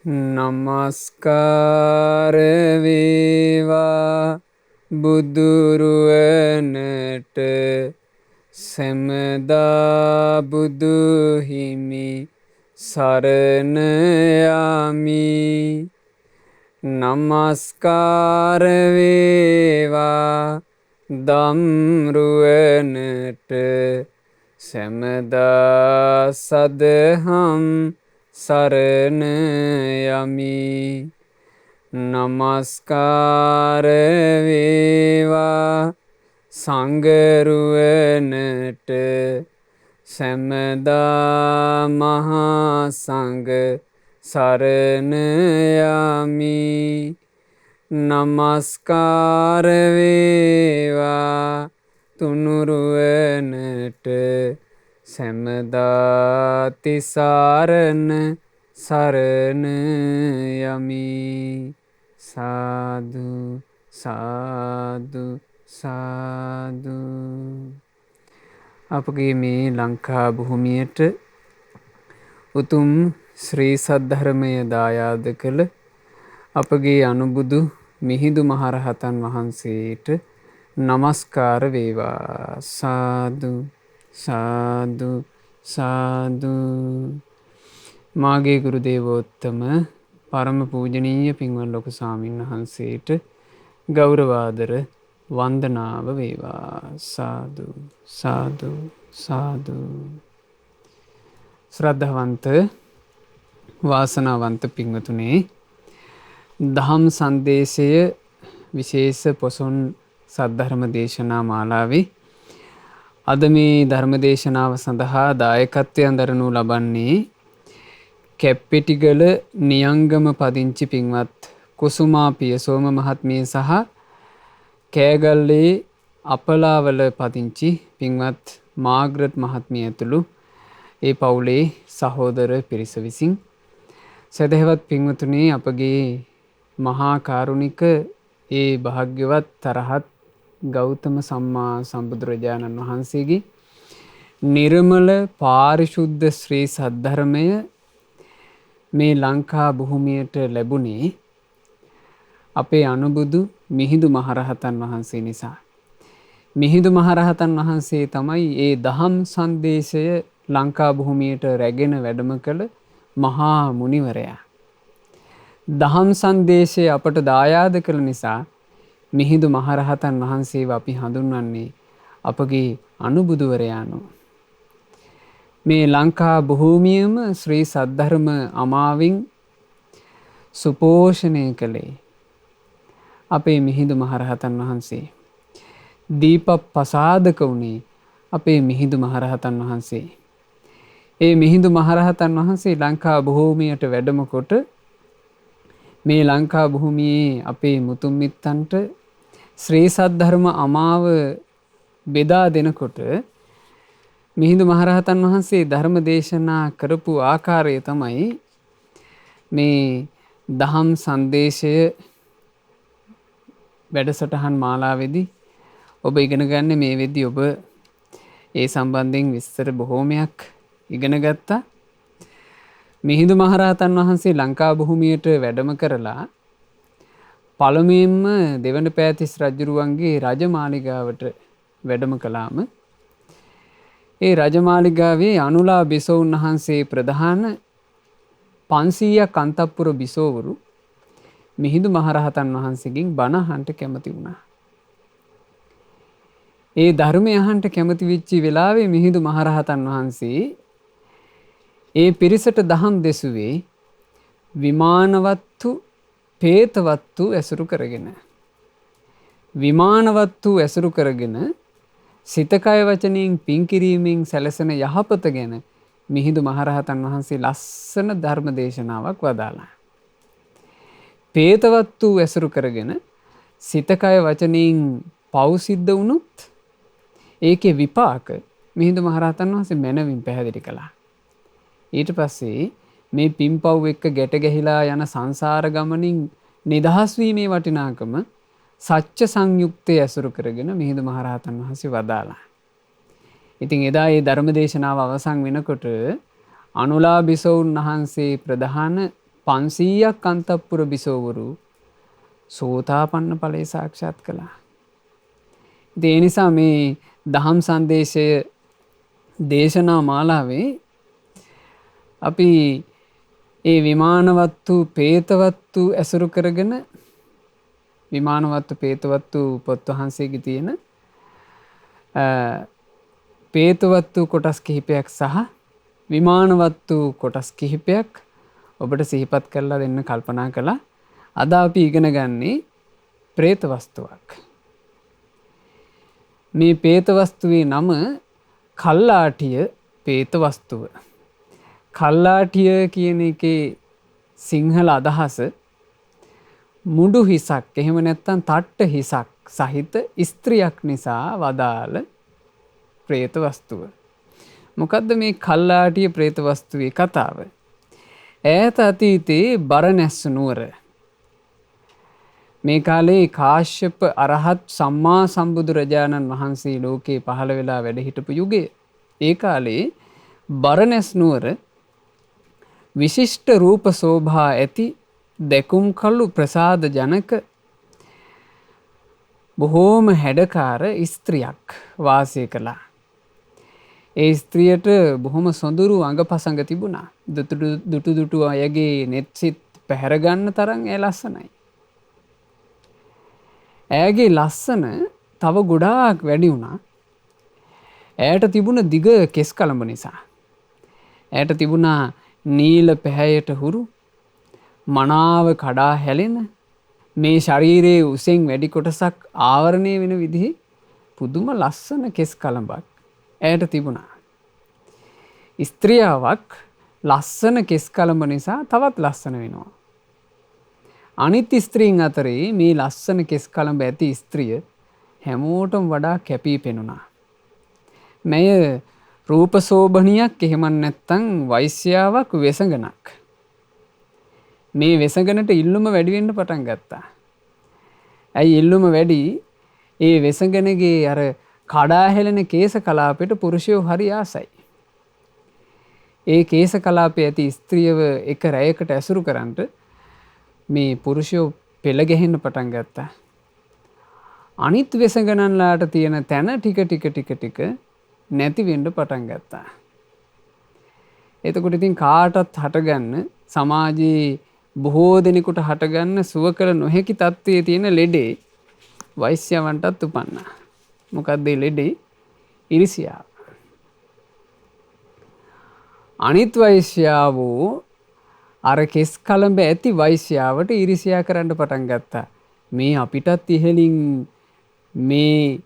නමස්කාර වේවා බුදුරුවනට සැමදා බුදු හිමි සරණ යමි. නමස්කාර වේවා ධම්රුවනට සැමදා සදහම් සරණ යමි. නමස්කාර වේවා සංඝරුවනට සැමදා මහා සංඝ සරණ යමි. නමස්කාර වේවා තුනුරුවනට සැමදා තිසරණ සරණ යමි. සාදු සාදු සාදු. අපගේ මේ ලංකා භූමියට උතුම් ශ්‍රී සද්ධර්මය දායාද කළ අපගේ අනුබුදු මිහිඳු මහරහතන් වහන්සේට නමස්කාර වේවා. සාදු සාදු සාදු. මාගේ ගුරු දේවෝත්තම පරම පූජනීය පින්වත් ලොකු ස්වාමීන් වහන්සේට ගෞරවාදර වන්දනාව වේවා. සාදු සාදු සාදු. ශ්‍රද්ධාවන්ත වාසනාවන්ත පින්වතුනේ, දහම් සංදේශය විශේෂ පොසොන් සද්ධර්ම දේශනා මාලාවේ අද මේ ධර්ම දේශනාව සඳහා දායකත්වයෙන් දරනු ලබන්නේ කැප්පෙටිගල නියංගම පදිංචි පින්වත් කුසුමා පියසෝම මහත්මිය සහ කෑගල්ලේ අපලාවල පදිංචි පින්වත් මාග්‍රට් මහත්මිය ඇතුළු ඒ පවුලේ සහෝදර පිරිස විසින් සදහවත් පින්වතුනේ, අපගේ මහා කාරුණික ඒ භාග්‍යවත් තරහත් ගෞතම සම්මා සම්බුදුරජාණන් වහන්සේගේ නිර්මල පාරිශුද්ධ ශ්‍රී සද්ධර්මය මේ ලංකා භූමියට ලැබුණේ අපේ අනුබුදු මිහිඳු මහරහතන් වහන්සේ නිසා. මිහිඳු මහරහතන් වහන්සේ තමයි ඒ දහම් සංදේශය ලංකා භූමියට රැගෙන වැඩම කළ මහා මුනිවරයා. දහම් සංදේශය අපට දායාද කළ නිසා මිහිඳු මහරහතන් වහන්සේව අපි හඳුන්වන්නේ අපගේ අනුබුදුවරයාණෝ. මේ ලංකා භූමියම ශ්‍රී සද්ධර්ම අමාවින් සුපෝෂණය කළේ අපේ මිහිඳු මහරහතන් වහන්සේ. දීප පසාදක වුණේ අපේ මිහිඳු මහරහතන් වහන්සේ. ඒ මිහිඳු මහරහතන් වහන්සේ ලංකා භූමියට වැඩම කොට මේ ලංකා භූමියේ අපේ මුතුන් මිත්තන්ට ශ්‍රී සද්ධර්ම අමාව බෙදා දෙනකොට මිහිඳු මහරහතන් වහන්සේ ධර්ම දේශනා කරපු ආකාරය තමයි මේ දහම් සංදේශය වැඩසටහන් මාලාවේදී ඔබ ඉගෙන ගන්න. මේ වෙද්දී ඔබ ඒ සම්බන්ධයෙන් විස්තර බොහෝමයක් ඉගෙන ගත්තා. මිහිඳු මහරහතන් වහන්සේ ලංකා භූමියට වැඩම කරලා පළමුවෙන්ම දෙවන පෑතිස් රජුරුවන්ගේ රජමාලිගාවට වැඩම කළාම ඒ රජමාලිගාවේ අනුලා බිසෝන් වහන්සේ ප්‍රධාන 500ක් අන්තපුර බිසෝවරු මිහිඳු මහරහතන් වහන්සේගෙන් බණ අහන්න කැමති වුණා. ඒ ධර්මය අහන්න කැමති වෙච්ච වෙලාවේ මිහිඳු මහරහතන් වහන්සේ ඒ පිරිසට දහම් දෙසුවේ විමානවත්තු පේතවත්තු ඇසුරු කරගෙන. විමානවත්තු ඇසුරු කරගෙන සිතකය වචනයෙන් පින්කිරීමෙන් සැලසෙන යහපත ගැන මිහිඳු මහරහතන් වහන්සේ ලස්සන ධර්ම දේශනාවක් වදාළා. පේතවත්තු ඇසුරු කරගෙන සිතකය වචනයෙන් පව් සිද්ධ වුණොත් ඒකේ විපාක මිහිඳු මහරහතන් වහන්සේ මැනවින් පැහැදිලි කළා. ඊට පස්සේ මේ පින්පව් එක්ක ගැට ගැහිලා යන සංසාර ගමනින් නිදහස් වීමේ වටිනාකම සත්‍ය සංයුක්තය ඇසුරු කරගෙන මිහිඳු මහරහතන් වහන්සේ වදාළා. ඉතින් එදා මේ ධර්ම දේශනාව අවසන් වෙනකොට අනුලා බිසෝන් වහන්සේ ප්‍රධාන 500ක් අන්තපුර බිසෝවරු සෝතාපන්න ඵලය සාක්ෂාත් කළා. ඒ නිසා මේ දහම් සංදේශය දේශනා මාලාවේ අපි ඒ විමානවත්තු පේතවත්තු ඇසුරු කරගෙන විමානවත්තු පේතවත්තු පොත් වහන්සේගේ තියෙන පේතවත්තු කොටස් කිහිපයක් සහ විමානවත්තු කොටස් කිහිපයක් ඔබට සිහිපත් කරලා දෙන්න කල්පනා කළා. අද අපි ඉගෙන ගන්නේ പ്രേත වස්තුවක්. මේ പ്രേත වස්තුවේ නම කල්ලාටිය പ്രേත වස්තුව. කල්ලාටිය කියන එකේ සිංහල අදහස මුඩු හිසක් එහෙම නැත්නම් තට්ට හිසක් සහිත ස්ත්‍රියක් නිසා වදාළ പ്രേත වස්තුව. මොකද්ද මේ කල්ලාටිය പ്രേත වස්තුවේ කතාව? ඈත අතීතයේ බරණැස් නුවර මේ කාලේ කාශ්‍යප අරහත් සම්මා සම්බුදුරජාණන් වහන්සේ ලෝකේ පහළ වෙලා වැඩ හිටපු යුගය. ඒ කාලේ බරණැස් නුවර විශිෂ්ට රූප શોභා ඇති දෙකුම් කළු ප්‍රසාද ජනක බොහෝම හැඩකාර ස්ත්‍රියක් වාසය කළා. ඒ ස්ත්‍රියට බොහොම සොඳුරු අඟපසඟ තිබුණා. දුටු අයගේ net සිත් පැහැර ගන්න තරම් ඒ ලස්සනයි. ඇයගේ ලස්සන තව ගොඩාක් වැඩි වුණා. ඇයට තිබුණ දිග කෙස් කලඹ නිසා. ඇයට තිබුණා නීල පැහැයට හුරු මනාව කඩා හැලෙන මේ ශරීරයේ උසෙන් වැඩි කොටසක් ආවරණය වෙන විදිහේ පුදුම ලස්සන කෙස් කලඹක් ඇයට තිබුණා. ස්ත්‍රියාවක් ලස්සන කෙස් කලඹ නිසා තවත් ලස්සන වෙනවා. අනිත් ස්ත්‍රීන් අතරේ මේ ලස්සන කෙස් කලඹ ඇති ස්ත්‍රිය හැමෝටම වඩා කැපී පෙනුණා. මෙය රූපශෝභනියක් එහෙම නැත්නම් වෛශ්‍යාවක් වෙසඟනක්. මේ වෙසඟනට ඉල්ලුම වැඩි වෙන්න පටන් ගත්තා. ඇයි ඉල්ලුම වැඩි? ඒ වෙසඟනගේ අර කඩා හැලෙන කේශ කලාපයට පුරුෂයෝ හරි ආසයි. ඒ කේශ කලාපයේ ඇති ස්ත්‍රියව එක රැයකට ඇසුරු කරන්ට මේ පුරුෂයෝ පෙළ ගැහෙන්න පටන් ගත්තා. අනිත් වෙසඟනන්ලාට තියෙන තැන ටික නැති වෙන්න පටන් ගත්තා. එතකොට ඉතින් කාටත් හටගන්න සමාජයේ බොහෝ දෙනෙකුට හටගන්න සුව කළ නොහැකි තත්ත්වයේ තියෙන ලෙඩේ වෛශ්‍යවන්ටත් උපන්නා. මොකක්ද මේ ලෙඩේ? ඉරිසියාව. අනිත් වෛශ්‍යාවෝ අර කෙස් කලඹ ඇති වෛශ්‍යාවට ඉරිසියා කරන්න පටන් ගත්තා. මේ අපිටත් ඉහලින් මේ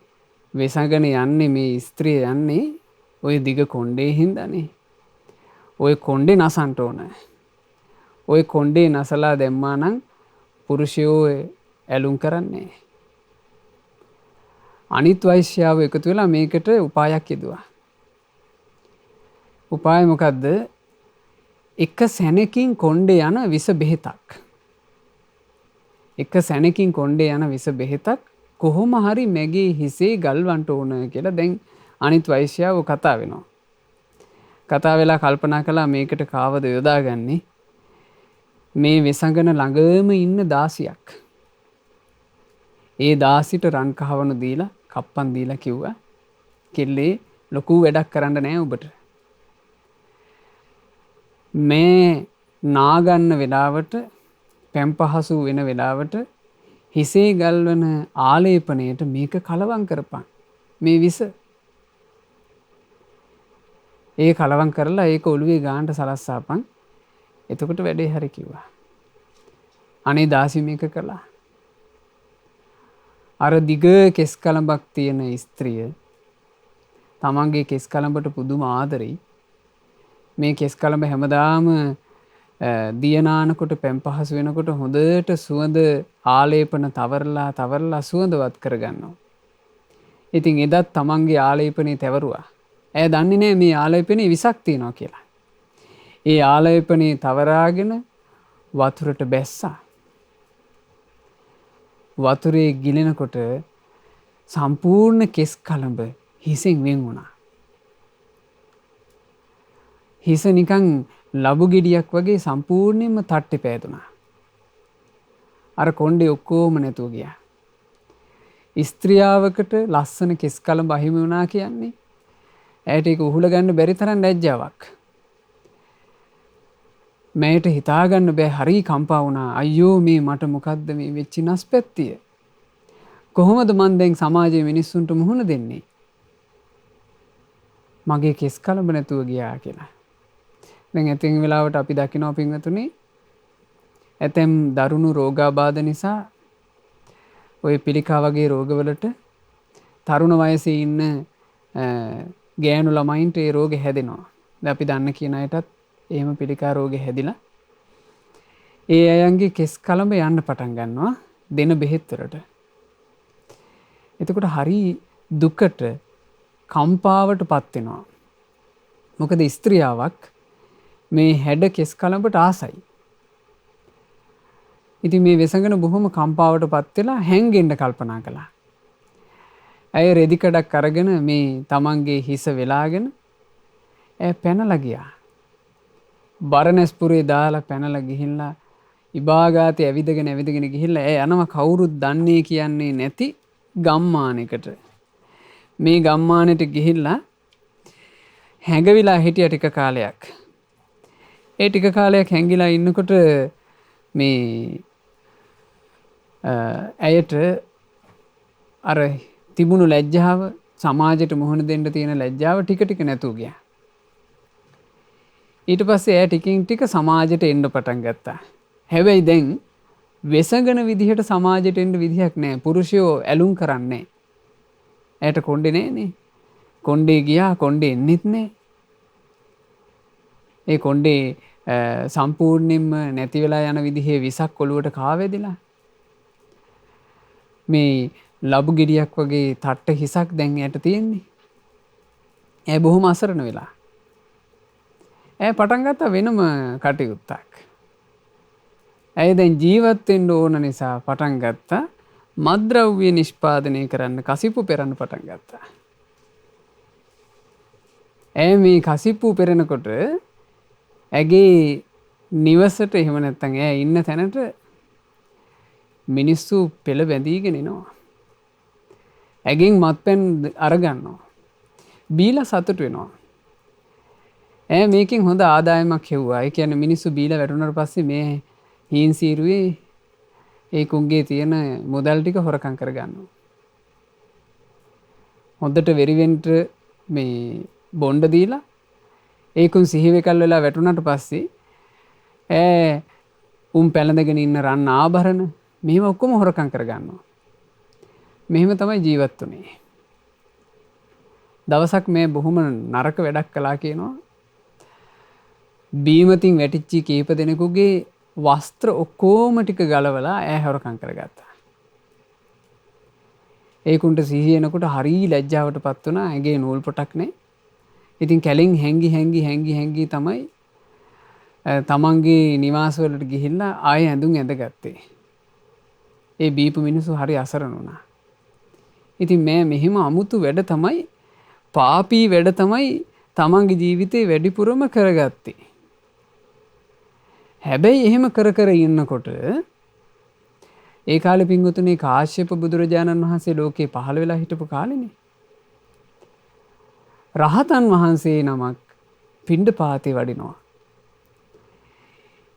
වෙසඟන යන්නේ මේ ස්ත්‍රිය යන්නේ ඔය දිග කොණ්ඩේ හින්දානේ. ඔය කොණ්ඩේ නසන්ට ඕන. ඔය කොණ්ඩේ නසලා දැම්මා නම් පුරුෂයෝ ඇලුම් කරන්නේ. අනිත් වෛශ්‍යාව එකතු වෙලා මේකට උපායක් යෙදුවා. උපාය මොකද්ද? එක සැනකින් කොණ්ඩේ යන විස බෙහෙතක්. එක සැනකින් කොණ්ඩේ යන විස බෙහෙතක් කොහොම හරි මැගේ හිසේ ගල්වන්න ඕන කියලා දැන් අනිත් වෛශ්‍යාව කතා වෙනවා. කතා වෙලා කල්පනා කළා මේකට කාවද යොදාගන්නේ? මේ වෙසඟන ළඟම ඉන්න දාසියක්. ඒ දාසිට රන් කහවණු දීලා කප්පන් දීලා කිව්වා කෙල්ලේ ලොකු වැඩක් කරන්න නෑ ඔබට. මේ නාගන්න වෙලාවට පැම්පහසු වෙන වෙලාවට හිසේ ගල්වන ආලේපනයට මේක කලවම් කරපන්. මේ විස ඒ කලවම් කරලා ඒක ඔළුවේ ගානට සලස්සාපන්. එතකොට වැඩේ හරි කිව්වා. අනේ දාසි මේක කළා. අර දිග කෙස් කලඹක් තියෙන ස්ත්‍රිය තමන්ගේ කෙස් කලඹට පුදුම ආදරෙයි. මේ කෙස් කලඹ හැමදාම දියනානකොට පැම්පහසු වෙනකොට හොඳට සුවඳ ආලේපන තවරලා සුවඳවත් කරගන්නවා. ඉතින් එදත් තමන්ගේ ආලේපනේ තැවරුවා. ඇය දන්නේ නැහැ මේ ආලේපනේ විසක් තියෙනවා කියලා. ඒ ආලේපනේ තවරාගෙන වතුරට බැස්සා. වතුරේ ගිලෙනකොට සම්පූර්ණ කෙස් කලඹ හිසෙන් වෙන් වුණා. හිස නිකන් ලබු ගෙඩියක් වගේ සම්පූර්ණයෙන්ම තට්ටේ පෑදුනා. අර කොණ්ඩේ ඔක්කොම නැතුව ගියා. ස්ත්‍රියාවකට ලස්සන කෙස් කලඹ අහිමි වුණා කියන්නේ ඇයට ඒක උහුල ගන්න බැරි තරම් ලැජ්ජාවක්. මෑයට හිතා ගන්න බෑ හරි කම්පා වුණා. අයියෝ මේ මට මොකද්ද මේ වෙච්ච නස්පැත්තිය? කොහොමද මන් දැන් සමාජයේ මිනිස්සුන්ට මුහුණ දෙන්නේ? මගේ කෙස් කලඹ නැතුව ගියා කියලා. දැන් ඇතින් වෙලාවට අපි දකිනවා පින්වතුනි ඇතැම් දරුණු රෝගාබාධ නිසා ඔය පිළිකා වගේ රෝගවලට තරුණ වයසේ ඉන්න ගෑනු ළමයින්ට ඒ රෝගේ හැදෙනවා. දැන් අපි දන්න කියන අයටත් එහෙම පිළිකා රෝගේ හැදිලා ඒ අයන්ගේ කෙස් කලඹ යන්න පටන් ගන්නවා දෙන බෙහෙත් වලට. එතකොට හරි දුකට කම්පාවටපත් වෙනවා. මොකද ස්ත්‍රියාවක් මේ හැඩ කෙස් කලඹට ආසයි. ඉතින් මේ වෙසඟන බොහොම කම්පාවටපත් වෙලා හැංගෙන්න කල්පනා කළා. ඇය රෙදි කඩක් අරගෙන මේ තමන්ගේ හිස වෙලාගෙන ඇය පැනලා ගියා. බරණැස්පුරේ දාලා පැනලා ගිහිල්ලා ඉබාගාතේ ඇවිදගෙන ගිහිල්ලා ඇය යනවා කවුරුත් දන්නේ කියන්නේ නැති ගම්මානයකට. මේ ගම්මානෙට ගිහිල්ලා හැඟවිලා හිටිය ටික කාලයක්. ඒ ටික කාලයක් හැංගිලා ඉන්නකොට මේ ඇයට අර තිබුණු ලැජ්ජාව සමාජයට මුහුණ දෙන්න තියෙන ලැජ්ජාව ටික ටික නැතුව ගියා. ඊට පස්සේ ඇය ටිකින් ටික සමාජයට එන්න පටන් ගත්තා. හැබැයි දැන් වෙසඟන විදිහට සමාජයට එන්න විදිහක් නැහැ. පුරුෂයෝ ඇලුම් කරන්නේ. ඇයට කොණ්ඩේ නැහනේ. කොණ්ඩේ ගියා කොණ්ඩේ එන්නෙත් නැහැ. ඒ කොණ්ඩේ සම්පූර්ණයෙන්ම නැති වෙලා යන විදිහේ විසක් ඔලුවට කාවැදිලා. මේ ලබු ගෙඩියක් වගේ තට්ට හිසක් දැන් ඇයට තියෙන්නේ. ඇය බොහොම අසරණ වෙලා. ඇය පටන් ගත්තා වෙනම කටයුත්තක්. ඇය දැන් ජීවත් වෙන්න ඕන නිසා පටන් ගත්තා මත්ද්‍රව්‍ය නිෂ්පාදනය කරන්න කසිප්පු පෙරන්න පටන් ගත්තා. ඇය මේ කසිප්පු පෙරනකොට ඇගේ නිවසට එහෙම නැත්නම් ඇය ඉන්න තැනට මිනිස්සු පෙළ බැඳීගෙන එනවා. ඇගෙන් මත්පැන් අරගන්නවා. බීලා සතුට වෙනවා. ඇය මේකෙන් හොඳ ආදායමක් හෙව්වා. ඒ කියන්නේ මිනිස්සු බීලා වැටුණාට පස්සේ මේ හීන් සීරුවේ ඒ කුංගේ තියෙන මුදල් ටික හොරකම් කරගන්නවා. හොඳට වෙරිවෙන්ට මේ බොණ්ඩ දීලා ඒකුන් සිහිවෙකල් වෙලා වැටුණාට පස්සේ උන් පැළඳගෙන ඉන්න රන් ආභරණ මෙහෙම ඔක්කොම හොරකම් කරගන්නවා. මෙහෙම තමයි ජීවත් වුනේ. දවසක් මේ බොහොම නරක වැඩක් කළා කියනවා. බීමතින් වැටිච්ච කීප දෙනෙකුගේ වස්ත්‍ර ඔක්කොම ටික ගලවලා ඈ හොරකම් කරගත්තා. ඒකුන්ට සිහිය එනකොට හරි ලැජ්ජාවටපත් වුණා. ඇගේ නූල් පොටක් නැහැ. ඉතින් කැලෙන් හැංගි තමයි තමන්ගේ නිවාසවලට ගිහිල්ලා ආයෙ ඇඳුම් ඇඳගත්තේ. ඒ බීපු මිනිස්සු හරි අසරණ වුණා. ඉතින් මේ මෙහෙම අමුතු වැඩ තමයි පාපී වැඩ තමයි තමන්ගේ ජීවිතේ වැඩිපුරම කරගත්තේ. හැබැයි එහෙම කර ඉන්නකොට ඒ කාලේ පින්වතුනි කාශ්‍යප බුදුරජාණන් වහන්සේ ලෝකේ පහළ වෙලා හිටපු කාලෙනේ. රහතන් වහන්සේ නමක් පිණ්ඩපාතේ වඩිනවා.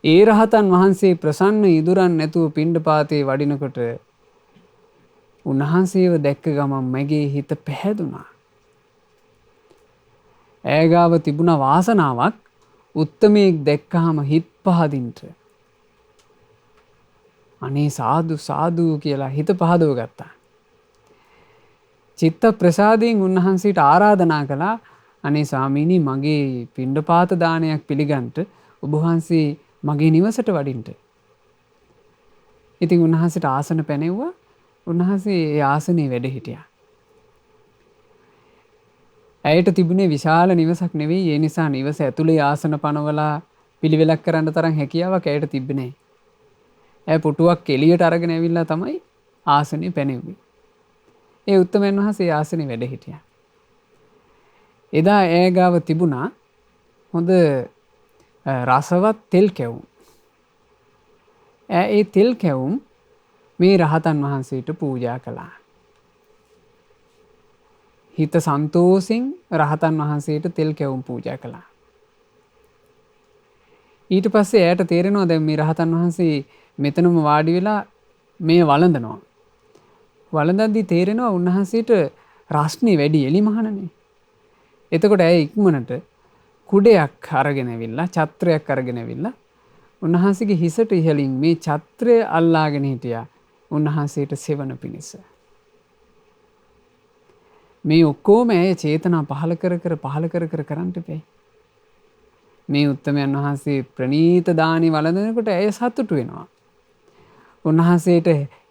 ඒ රහතන් වහන්සේ ප්‍රසන්න ඉදුරන් නැතුව පිණ්ඩපාතේ වඩිනකොට උන්වහන්සේව දැක්ක ගමන් මගේ හිත පැහැදුනා. ඈගාව තිබුණ වාසනාවක් උත්තමයෙක් දැක්කහම හිත පහදින්ට. අනේ සාදු සාදු කියලා හිත පහදව ගත්තා. චිත්ත ප්‍රසාදයෙන් උන්වහන්සේට ආරාධනා කළා අනේ ස්වාමීනි මගේ පිණ්ඩපාත දානයක් පිළිගන්ට ඔබ වහන්සේ මගේ නිවසට වඩින්ට. ඉතින් උන්වහන්සේට ආසන පැනෙව්වා. උන්වහන්සේ ඒ ආසනේ වැඩ හිටියා. ඇයට තිබුණේ විශාල නිවසක් නෙවෙයි. ඒ නිසා නිවස ඇතුලේ ආසන පනවලා පිළිවෙලක් කරන්න තරම් හැකියාවක් ඇයට තිබ්බේ නැහැ. ඇය පුටුවක් එළියට අරගෙන ඇවිල්ලා තමයි ආසනේ පැනෙව්වේ. ඒ උත්තමයන් වහන්සේ ආසනේ වැඩ හිටියා. එදා ඈ ගාව තිබුණා හොඳ රසවත් තෙල් කැවුම්. ඒ තෙල් කැවුම් මේ රහතන් වහන්සේට පූජා කළා. හිත සන්තෝෂෙන් රහතන් වහන්සේට තෙල් කැවුම් පූජා කළා. ඊට පස්සේ ඇයට තේරෙනවා දැන් මේ රහතන් වහන්සේ මෙතනම වාඩි වෙලා මේ වළඳනවා. වළඳද්දී තේරෙනවා උන්වහන්සේට රස්නේ වැඩි එලි මහනනේ. එතකොට ඇය ඉක්මනට කුඩයක් අරගෙන ඇවිල්ලා ඡත්‍රයක් අරගෙන ඇවිල්ලා උන්වහන්සේගේ හිසට ඉහළින් මේ ඡත්‍රය අල්ලාගෙන හිටියා උන්වහන්සේට සෙවණ පිණිස. මේ ඔක්කොම ඇය චේතනා පහල කර කරන්ට බෑ. මේ උත්තමයන් වහන්සේ ප්‍රණීත දානි වළඳනකොට ඇය සතුටු වෙනවා. උන්වහන්සේට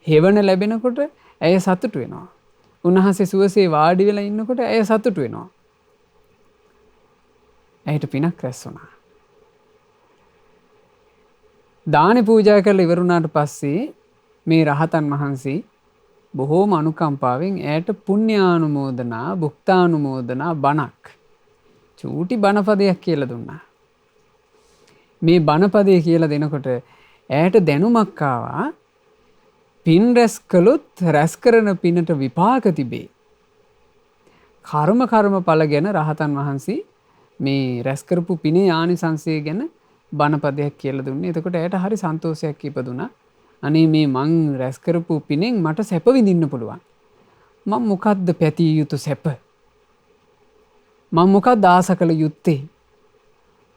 හෙවණ ලැබෙනකොට ඇය සතුටු වෙනවා. උන්වහන්සේ සුවසේ වාඩි වෙලා ඉන්නකොට ඇය සතුටු වෙනවා. ඇයට පිනක් රැස් වුණා. දානි පූජා කරලා ඉවරුණාට පස්සේ මේ රහතන් වහන්සේ බොහෝම අනුකම්පාවෙන් ඇයට පුණ්‍යානුමෝදනා භුක්තානුමෝදනා බණක් චූටි බණපදයක් කියලා දුන්නා. මේ බණපදය කියලා දෙනකොට ඇයට දැනුමක් ආවා පින් රැස් කළොත් රැස් කරන පිනට විපාක තිබේ. කර්මඵල ගැන රහතන් වහන්සේ මේ රැස් කරපු පිනේ ආනිසංසය ගැන බණපදයක් කියලා දුන්නේ. එතකොට ඇයට හරි සන්තෝෂයක් ඉපදුණා. අනේ මේ මං රැස් කරපු පිනෙන් මට සැප විඳින්න පුළුවන්. මම මොකද්ද පැතිය යුතු සැප? මම මොකක්ද ආස කළ යුත්තේ?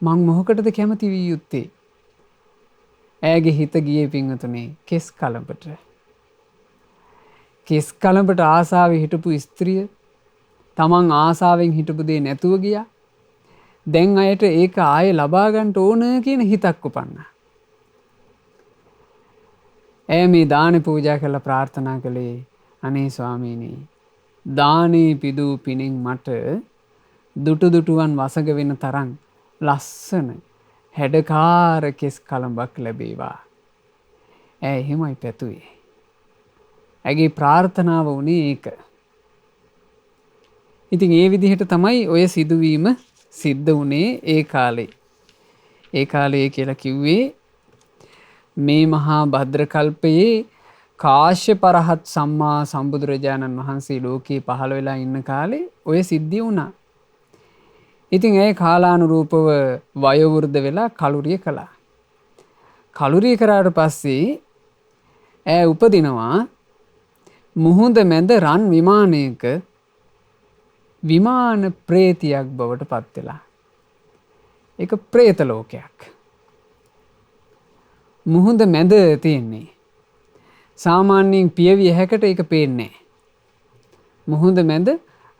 මං මොහොකටද කැමති විය යුත්තේ? ඇගේ හිත ගියේ පින්වතුනේ කෙස් කලඹට. කෙස් කලඹට ආසාවේ හිටපු ස්ත්‍රිය තමන් ආසාවෙන් හිටපු දේ නැතුව ගියා. දැන් අයට ඒක ආයේ ලබා ගන්න ඕන කියන හිතක් උපන්නා. ඇය මේ දානි පූජා කරලා ප්‍රාර්ථනා කළේ අනේ ස්වාමීනි දානේ පිදූ පිණින් මට දුටුවන් වසඟ වෙන තරම් ලස්සන හැඩකාර කෙස් කලඹක් ලැබේවා. ඇය එහෙමයි පැතුවේ. ඇගේ ප්‍රාර්ථනාව වුණේ ඒක. ඉතින් ඒ විදිහට තමයි ඔය සිදුවීම සිද්ධ වුණේ ඒ කාලේ. ඒ කාලේ කියලා කිව්වේ මේ මහා භද්‍ර කල්පයේ කාශ්‍යප රහත් සම්මා සම්බුදුරජාණන් වහන්සේ ලෝකේ පහළ වෙලා ඉන්න කාලේ ඔය සිද්ධිය වුණා. ඉතින් ඇය කාලානුරූපව වයෝවෘද්ධ වෙලා කලුරිය කළා. කලුරිය කරාට පස්සේ ඇය උපදිනවා මුහුද මැද රන් විමානයක විමාන ප්‍රේතියක් බවට පත් වෙලා. ඒක ප්‍රේත ලෝකයක්. මුහුද මැද තියෙන්නේ. සාමාන්‍යයෙන් පියවිය හැකට ඒක පේන්නේ නැහැ. මුහුද මැද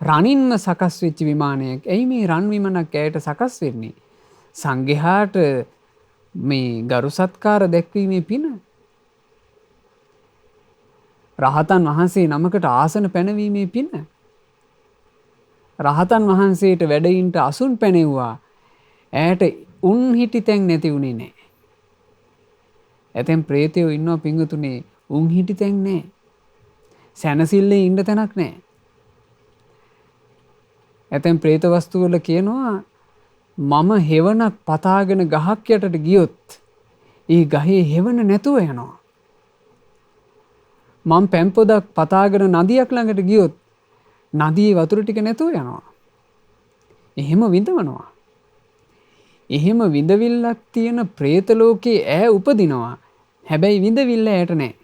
රනින්ම සකස් වෙච්ච විමානයක්. ඇයි මේ රන් විමානක් ඇයට සකස් වෙන්නේ? සංඝයාට මේ ගරු සත්කාර දැක්වීමේ පින. රහතන් වහන්සේ නමකට ආසන පැනවීමේ පින. රහතන් වහන්සේට වැඩයින්ට අසුන් පැනෙව්වා. ඇයට උන් හිටි තැන් නැති වුණේ නැහැ. ඇතැම් ප්‍රේතයෝ ඉන්නවා පිංගුතුනේ උන් හිටි තැන් නැහැ. සැනසille ඉන්න තැනක් නැහැ. ඇතැම් ප්‍රේත වස්තු වල කියනවා මම හෙවණක් පතාගෙන ගහක් යටට ගියොත් ඒ ගහේ හෙවණ නැතුව යනවා. මම පැන් පොදක් පතාගෙන නදියක් ළඟට ගියොත් නදියේ වතුර ටික නැතුව යනවා. එහෙම විඳවනවා. එහෙම විඳවිල්ලක් තියෙන പ്രേත ලෝකේ ඈ උපදිනවා. හැබැයි විඳවිල්ල ඇයට නැහැ.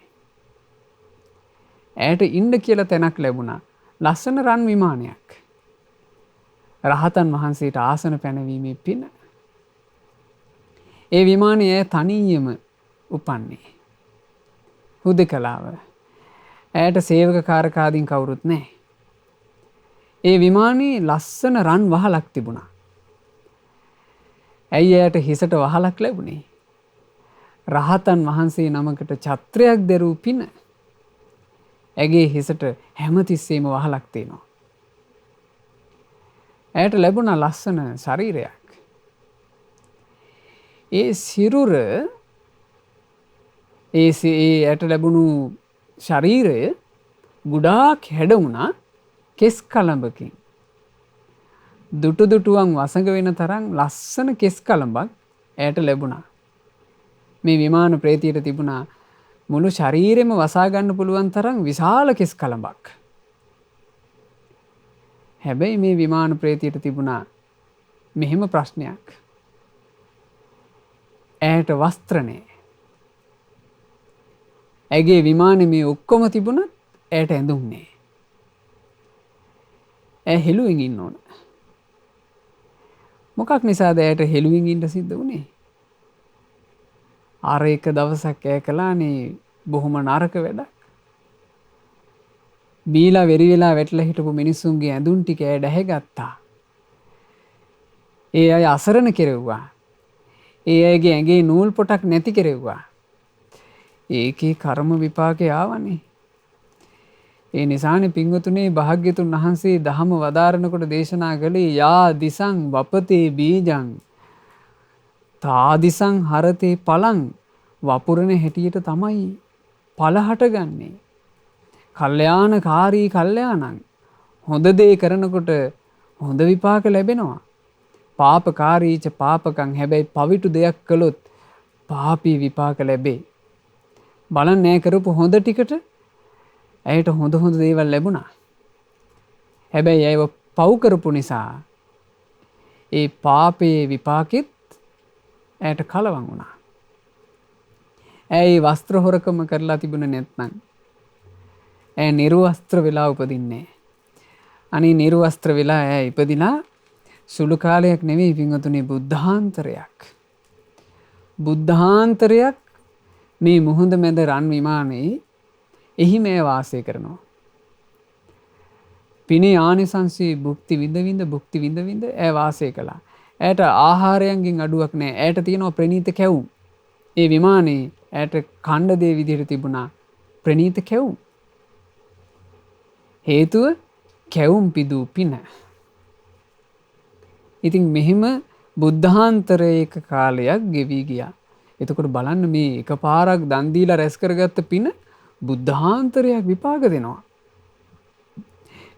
ඇයට ඉන්න කියලා තැනක් ලැබුණා. ලස්සන රන් විමානයක්. රහතන් වහන්සේට ආසන පැනවීමේ පින. ඒ විමානයේ ඇය තනියම උපන්නේ. හුදකලාව. ඇයට සේවක කාරකාදීන් කවුරුත් නැහැ. ඒ විමානයේ ලස්සන රන් වහලක් තිබුණා. ඇයි ඇයට හිසට වහලක් ලැබුණේ? රහතන් වහන්සේ නමකට ඡත්‍රයක් දැරූ පින. ඇගේ හිසට හැමතිස්සෙම වහලක් තියෙනවා. ඇයට ලැබුණා ලස්සන ශරීරයක්. ඒ සිරුර ඇයට ලැබුණු ශරීරය ගොඩාක් හැඩ වුණා කෙස් කලඹකින්. දුටු දුටුවන් වසඟ වෙන තරම් ලස්සන කෙස් කලඹක් ඇයට ලැබුණා. මේ විමාන ප්‍රේතියට තිබුණා මුළු ශරීරෙම වසා ගන්න පුළුවන් තරම් විශාල කෙස් කලඹක්. හැබැයි මේ විමාන ප්‍රේතියට තිබුණා මෙහෙම ප්‍රශ්නයක්. ඇයට වස්ත්‍ර නැහැ. ඇගේ විමානේ මේ ඔක්කොම තිබුණත් ඇයට ඇඳුම් නැහැ. ඇය හෙළුවෙන් ඉන්න ඕන. මොකක් නිසාද ඇයට හෙළුවෙන් ඉන්න සිද්ධ වුණේ? අර එක දවසක් ඇය කළානේ බොහොම නරක වැඩක්. බීලා වෙරි වෙලා වැටලා හිටපු මිනිස්සුන්ගේ ඇඳුම් ටික ඇය දැහැගත්තා. ඒ අය අසරණ කෙරෙව්වා. ඒ අයගේ ඇඟේ නූල් පොටක් නැති කෙරෙව්වා. ඒකේ කර්ම විපාකේ ආවනේ. ඒ නිසානේ පින්වතුනේ භාග්‍යතුන් වහන්සේ දහම වදාරනකොට දේශනා කළේ යා දිසං වපතේ බීජං තා දිසං හරතේ පලං වපුරන හැටියට තමයි පල හටගන්නේ. කල්යාණකාරී කල්යාණං හොඳ දේ කරනකොට හොඳ විපාක ලැබෙනවා. පාපකාරීච පාපකං හැබැයි පවිටු දෙයක් කළොත් පාපී විපාක ලැබේ. බලන්න ඈ කරපු හොඳ ටිකට ඇයට හොඳ හොඳ දේවල් ලැබුණා. හැබැයි ඇයව පව් කරපු නිසා ඒ පාපයේ විපාකෙත් ඇයට කලවම් වුණා. ඇයි වස්ත්‍ර හොරකම කරලා තිබුණ නැත්නම් ඇය නිර්වස්ත්‍ර වෙලා උපදින්නේ. අනේ නිර්වස්ත්‍ර වෙලා ඇය ඉපදිලා සුළු කාලයක් නෙවෙයි පින්වතුනි බුද්ධාන්තරයක්. බුද්ධාන්තරයක් මේ මුහුද මැද රන් විමානයේ එහි මේ වාසය කරනවා. පිනේ ආනිසංසී භුක්ති විඳ විඳ ඇය වාසය කළා. ඇයට ආහාරයන්ගෙන් අඩුවක් නැහැ. ඇයට තියෙනවා ප්‍රණීත කැවුම්. ඒ විමානයේ ඇයට කණ්ඩ දේ විදිහට තිබුණා ප්‍රණීත කැවුම්. හේතුව කැවුම් පිදූ පින. ඉතින් මෙහෙම බුද්ධාන්තරයක කාලයක් ගෙවි ගියා. එතකොට බලන්න මේ එකපාරක් දන් දීලා රැස් කරගත්ත පින බුද්ධාන්තරයක් විපාක දෙනවා.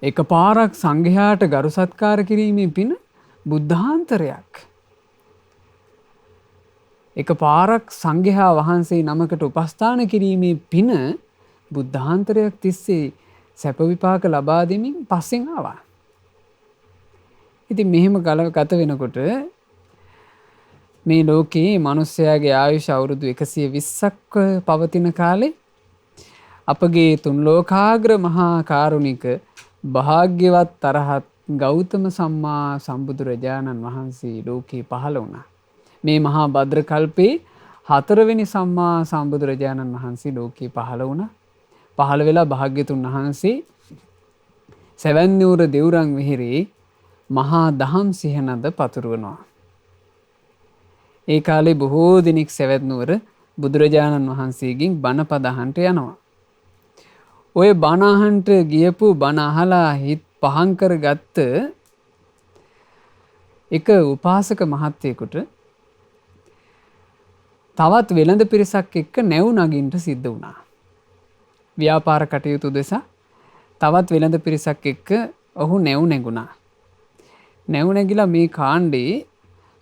එකපාරක් සංඝයාට ගරු සත්කාර කිරීමේ පින බුද්ධාන්තරයක්. එකපාරක් සංඝයා වහන්සේ නමකට උපස්ථාන කිරීමේ පින බුද්ධාන්තරයක් තිස්සේ සැප විපාක ලබා දෙමින් පස්සෙන් ආවා. ඉතින් මෙහෙම ගත වෙනකොට මේ ලෝකේ මිනිස්යාගේ ආයුෂ අවුරුදු 120ක් පවතින කාලේ අපගේ තුන් ලෝකාග්‍ර මහා කාරුණික භාග්‍යවත් තරහත් ගෞතම සම්මා සම්බුදුරජාණන් වහන්සේ ලෝකේ පහළ වුණා. මේ මහා භද්‍ර කල්පේ 4 වෙනි සම්මා සම්බුදුරජාණන් වහන්සේ ලෝකේ පහළ වුණා. පහළ වෙලා භාග්‍යතුන් වහන්සේ සෙවන් නුවර දෙව්රම් විහිරේ මහා දහම් සිහනද පතුරවනවා. ඒ කාලේ බොහෝ දිනක් සෙවන් නුවර බුදුරජාණන් වහන්සේගෙන් බණ පද අහන්නට යනවා. ඔය බණ අහන්නට ගියපු බණ අහලා හිත පහන් කරගත්ත එක උපාසක මහත්තයෙකුට තවත් වෙළඳ පිරිසක් එක්ක නැව් නගින්න සිද්ධ වුණා. ව්‍යාපාර කටයුතු දෙසා තවත් වෙළඳ පිරිසක් එක්ක ඔහු නැව් නැගුණා. නැව් නැගිලා මේ කාණ්ඩේ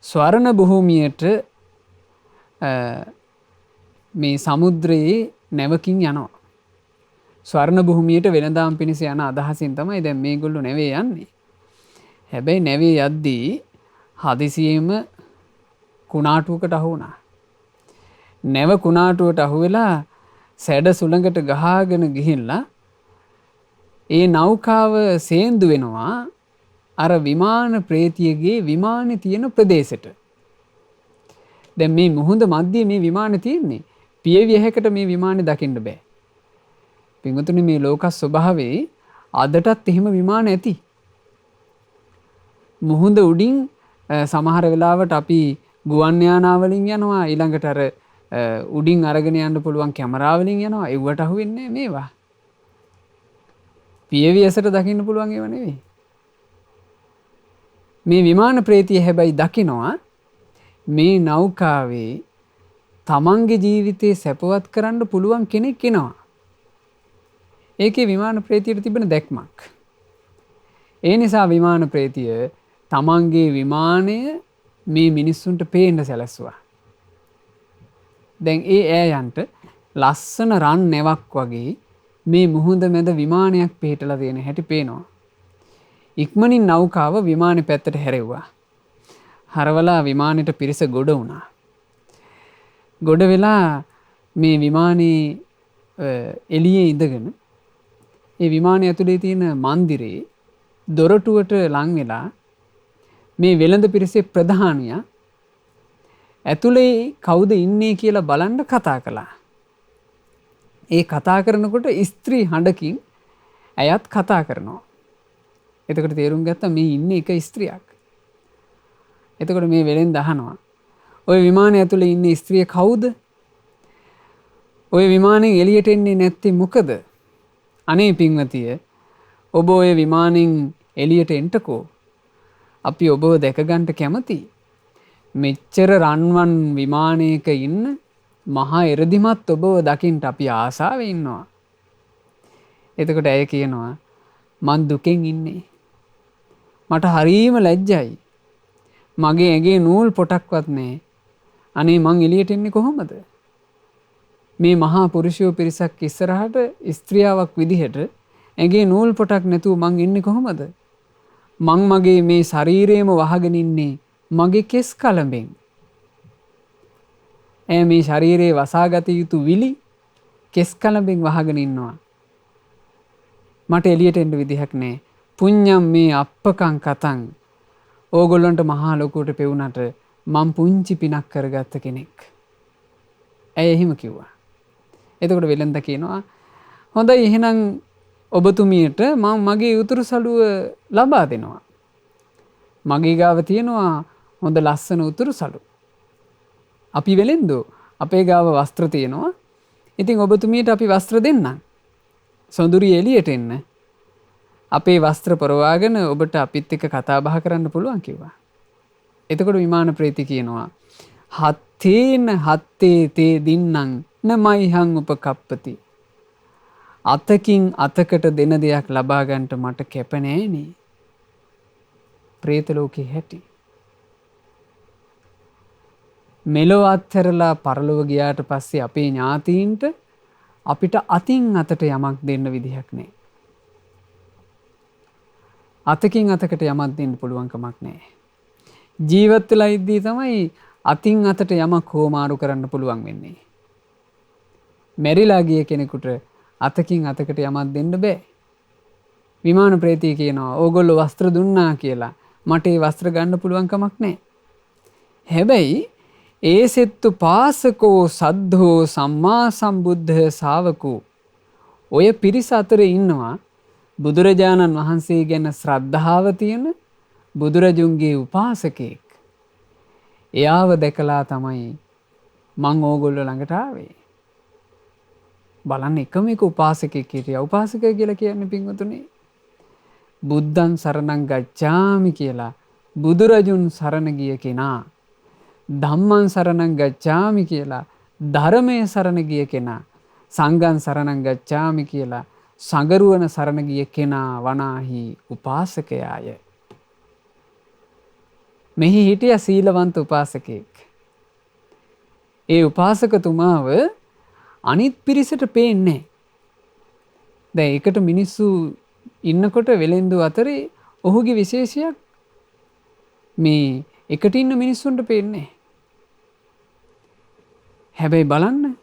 ස්වර්ණ භූමියට මේ සමුද්‍රයේ නැවකින් යනවා. ස්වර්ණ භූමියට වෙළඳාම් පිණිස යන අදහසින් තමයි දැන් මේගොල්ලෝ නැවේ යන්නේ. හැබැයි නැවේ යද්දී හදිසියෙම කුණාටුවකට අහු වුණා. නැව කුණාටුවට අහු වෙලා සැඩ සුළඟට ගහගෙන ගිහිල්ලා ඒ නෞකාව සේන්දු වෙනවා අර විමාන ප්‍රේතියගේ විමානේ තියෙන ප්‍රදේශෙට. දැන් මේ මුහුද මැද්දේ මේ විමානේ තියෙන්නේ. පියවියහැකට මේ විමානේ දකින්න බෑ. පින්වතුනි මේ ලෝක ස්වභාවයේ අදටත් එහෙම විමාන ඇති. මුහුද උඩින් සමහර වෙලාවට අපි ගුවන් යානා වලින් යනවා ඊළඟට අර උඩින් අරගෙන යන්න පුළුවන් කැමරා වලින් යනවා ඒවට අහු වෙන්නේ මේවා. පියවියසට දකින්න පුළුවන් ඒවා නෙවෙයි. මේ විමාන ප්‍රේතිය හැබැයි දකිනවා මේ නෞකාවේ තමන්ගේ ජීවිතේ සැපවත් කරන්න පුළුවන් කෙනෙක් එනවා. ඒකේ විමාන ප්‍රේතියට තිබෙන දැක්මක්. ඒ නිසා විමාන ප්‍රේතිය තමන්ගේ විමානය මේ මිනිස්සුන්ට පේන්න සැලැස්සුවා. දැන් ඒ ඈයන්ට ලස්සන රන් නැවක් වගේ මේ මුහුද මැද විමානයක් පිහිටලා තියෙන හැටි පේනවා. ඉක්මනින් නෞකාව විමානේ පැත්තට හැරෙව්වා. හරවලා විමානෙට පිරිස ගොඩ වුණා. ගොඩ වෙලා මේ විමානේ එළියේ ඉඳගෙන ඒ විමානය ඇතුලේ තියෙන මන්දිරේ දොරටුවට ලං වෙලා මේ වෙළඳ පිරිසේ ප්‍රධානියා ඇතුලේ කවුද ඉන්නේ කියලා බලන්න කතා කළා. ඒ කතා කරනකොට ස්ත්‍රී හඬකින් ඇයත් කතා කරනවා. එතකොට තේරුම් ගත්තා මේ ඉන්නේ එක ස්ත්‍රියක්. එතකොට මේ වෙලෙන් දහනවා. ඔය විමානය ඇතුලේ ඉන්නේ ස්ත්‍රිය කවුද? ඔය විමානෙන් එළියට එන්නේ නැත්තේ මොකද? අනේ පින්වතිය, ඔබ ඔය විමානෙන් එළියට එන්නකෝ. අපි ඔබව දැක ගන්න කැමතියි. මෙච්චර රන්වන් විමානයක ඉන්න මහා එරදිමත් ඔබව දකින්න අපි ආසාවෙන් ඉන්නවා. එතකොට ඇය කියනවා මං දුකෙන් ඉන්නේ. මට හරීම ලැජ්ජයි. මගේ ඇඟේ නූල් පොටක්වත් නැහැ. අනේ මං එළියට එන්නේ කොහොමද? මේ මහා පුරුෂයෝ පිරිසක් ඉස්සරහට ස්ත්‍රියාවක් විදිහට ඇඟේ නූල් පොටක් නැතුව මං ඉන්නේ කොහොමද? මං මගේ මේ ශරීරයම වහගෙන ඉන්නේ මගේ කෙස් කලඹෙන්. මේ ශරීරයේ වසාගත යුතු විලි කෙස් කලඹෙන් වහගෙන ඉන්නවා. මට එළියට එන්න විදිහක් නැහැ. පුඤ්ඤම් මේ අප්පකං කතං. ඕගොල්ලන්ට මහා ලොකුවට පෙවුනට මං පුංචි පිනක් කරගත්ත කෙනෙක්. ඇය එහෙම කිව්වා. එතකොට වෙලෙන්ද කියනවා හොඳයි එහෙනම් ඔබතුමියට මම මගේ උතුරු සළුව ලබා දෙනවා. මගේ ගාව තියෙනවා හොඳ ලස්සන උතුරු සළු. අපි වෙලෙන්දෝ අපේ ගාව වස්ත්‍ර තියෙනවා. ඉතින් ඔබතුමියට අපි වස්ත්‍ර දෙන්නම්. සොඳුරිය එළියට එන්න. අපේ වස්ත්‍ර පරවාගෙන ඔබට අපිත් එක්ක කතා බහ කරන්න පුළුවන් කිව්වා. එතකොට විමාන ප්‍රේති කියනවා හත්තේන හත්තේ තේ දින්නම් නමයිහං උපකප්පති. අතකින් අතකට දෙන දෙයක් ලබා ගන්නට මට කැප නෑනේ. ප්‍රේත ලෝකේ හැටි. මෙලොව අත්හැරලා පරලොව ගියාට පස්සේ අපේ ඥාතීන්ට අපිට අතින් අතට යමක් දෙන්න විදිහක් නෑ. අතකින් අතකට යමක් දෙන්න පුළුවන් කමක් නෑ. ජීවත් වෙලා ඉද්දී තමයි අතින් අතට යමක් හෝමාරු කරන්න පුළුවන් වෙන්නේ. මැරිලා ගිය කෙනෙකුට අතකින් අතකට යමක් දෙන්න බෑ. විමාන ප්‍රේතී කියනවා ඕගොල්ලෝ වස්ත්‍ර දුන්නා කියලා මට ඒ වස්ත්‍ර ගන්න පුළුවන් කමක් නෑ. හැබැයි ඒසෙත්තු පාසකෝ සද්ධෝ සම්මා සම්බුද්ධ ශාවකෝ ඔය පිරිස අතරේ ඉන්නවා බුදුරජාණන් වහන්සේ ගැන ශ්‍රද්ධාව තියෙන බුදුරජුන්ගේ උපාසකෙක්. එයාව දැකලා තමයි මං ඕගොල්ලෝ ළඟට ආවේ. බලන්න එකම එක උපාසකෙක් හිටියා. උපාසක කියලා කියන්නේ පින්වතුනි බුද්ධං සරණං ගච්ඡාමි කියලා බුදුරජුන් සරණ ගිය කෙනා. ධම්මං සරණං ගච්ඡාමි කියලා ධර්මයේ සරණ ගිය කෙනා. සංඝං සරණං ගච්ඡාමි කියලා සංගරුවන සරණ ගිය කෙනා වනාහි උපාසකයාය. මෙහි හිටිය සීලවන්ත උපාසකෙක්. ඒ උපාසකතුමාව අනිත් පිරිසට පේන්නේ. දැන් එකට මිනිස්සු ඉන්නකොට වෙලෙන්දු අතරේ ඔහුගේ විශේෂයක් මේ එකට ඉන්න මිනිස්සුන්ට පේන්නේ. හැබැයි බලන්න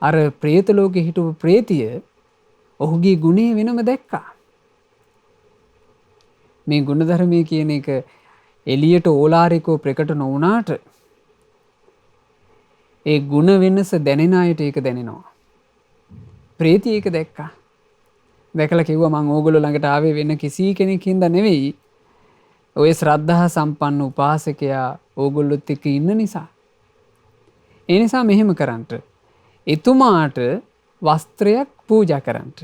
අර പ്രേත ලෝකේ හිටපු പ്രേතිය ඔහුගේ ගුණේ වෙනම දැක්කා. මේ ගුණධර්මයේ කියන එක එළියට ඕලාරිකව ප්‍රකට නොවුනාට ඒ ගුණ වෙනස දැනෙන අයට ඒක දැනෙනවා. ප්‍රේතිය ඒක දැක්කා. දැකලා කිව්වා මං ඕගොල්ලෝ ළඟට ආවේ වෙන කිසි කෙනෙක් හින්දා නෙවෙයි. ඔය ශ්‍රද්ධා සම්පන්න උපාසකයා ඕගොල්ලොත් එක්ක ඉන්න නිසා. ඒ නිසා මෙහෙම කරන්ට. එතුමාට වස්ත්‍රයක් පූජා කරන්ට.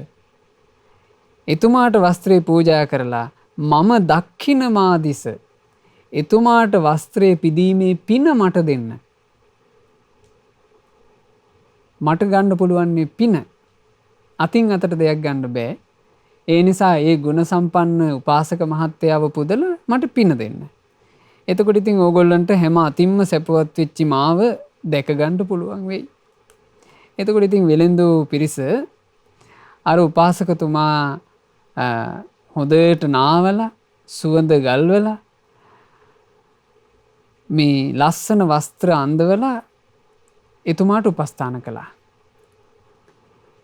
එතුමාට වස්ත්‍රය පූජා කරලා මම දක්ඛිනමාදිස එතුමාට වස්ත්‍රය පිදීමේ පින මට දෙන්න. මට ගන්න පුළුවන් පින. අතින් අතට දෙයක් ගන්න බෑ. ඒ නිසා ඒ ගුණ සම්පන්න උපාසක මහත්තයාව පුදලා මට පින දෙන්න. එතකොට ඉතින් ඕගොල්ලන්ට හැම අතින්ම සැපවත් වෙච්ච මාව දැක ගන්න පුළුවන් වෙයි. එතකොට ඉතින් වෙලෙන්දු පිරිස අර උපාසකතුමා හොඳට නාවලා සුවඳ ගල්වලා මේ ලස්සන වස්ත්‍ර අඳවලා එතුමාට උපස්ථාන කළා.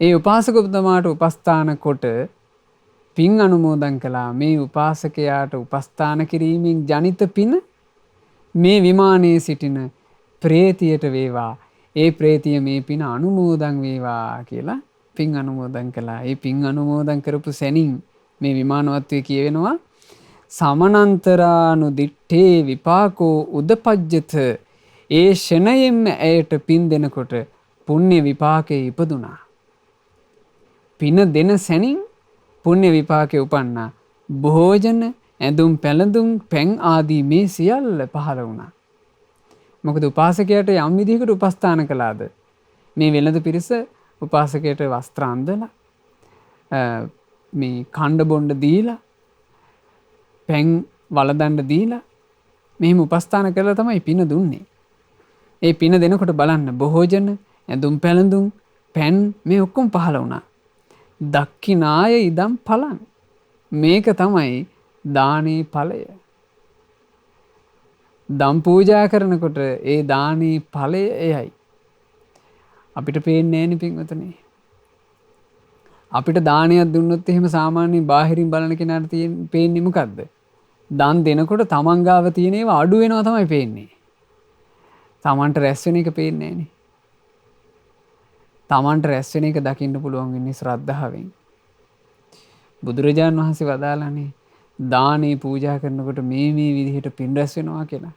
ඒ උපාසකතුමාට උපස්ථාන කොට පින් අනුමෝදන් කළා. මේ උපාසකයාට උපස්ථාන කිරීමෙන් ජනිත පින මේ විමානයේ සිටින ප්‍රේතියට වේවා. ඒ ප්‍රේතිය මේ පින අනුමෝදන් වේවා කියලා පින් අනුමෝදන් කළා. ඒ පින් අනුමෝදන් කරපු සැනින් මේ විමානවත්වයේ කියවෙනවා සමනන්තරානු දිට්ඨේ විපාකෝ උදපජ්ජත. ඒ ෂණයෙන්ම ඇයට පින් දෙනකොට පුණ්‍ය විපාකේ ඉපදුනා. පින දෙන සැනින් පුණ්‍ය විපාකේ උපන්නා. භෝජන, ඇඳුම් පැළඳුම්, පැන් ආදී මේ සියල්ල පහළ වුණා. මොකද උපාසකයාට යම් විදිහකට උපස්ථාන කළාද? මේ වෙළඳ පිරිස උපාසකයට වස්ත්‍ර අඳලා මේ කණ්ඩ බොණ්ඩ දීලා පැන් වළඳන්න දීලා මෙහෙම උපස්ථාන කරලා තමයි පින දුන්නේ. ඒ පින දෙනකොට බලන්න භෝජන, ඇඳුම් පැළඳුම්, පැන් මේ ඔක්කොම පහළ වුණා. දක්ඛිනාය ඉදම් ඵලං. මේක තමයි දානේ ඵලය. දම් පූජා කරනකොට ඒ දානේ ඵලය එයයි. අපිට පේන්නේ නෑනේ පින්වතුනි. අපිට දානයක් දුන්නොත් එහෙම සාමාන්‍යයෙන් බාහිරින් බලන කෙනාට පේන්නේ මොකද්ද? දන් දෙනකොට තමන් ගාව තියෙන ඒවා අඩු වෙනවා තමයි පේන්නේ. තමන්ට රැස් වෙන එක පේන්නේ නෑනේ. තමන්ට රැස් වෙන එක දකින්න පුළුවන් වෙන්නේ ශ්‍රද්ධාවෙන්. බුදුරජාණන් වහන්සේ වදාළානේ දානේ පූජා කරනකොට මේ විදිහට පින් රැස් වෙනවා කියලා.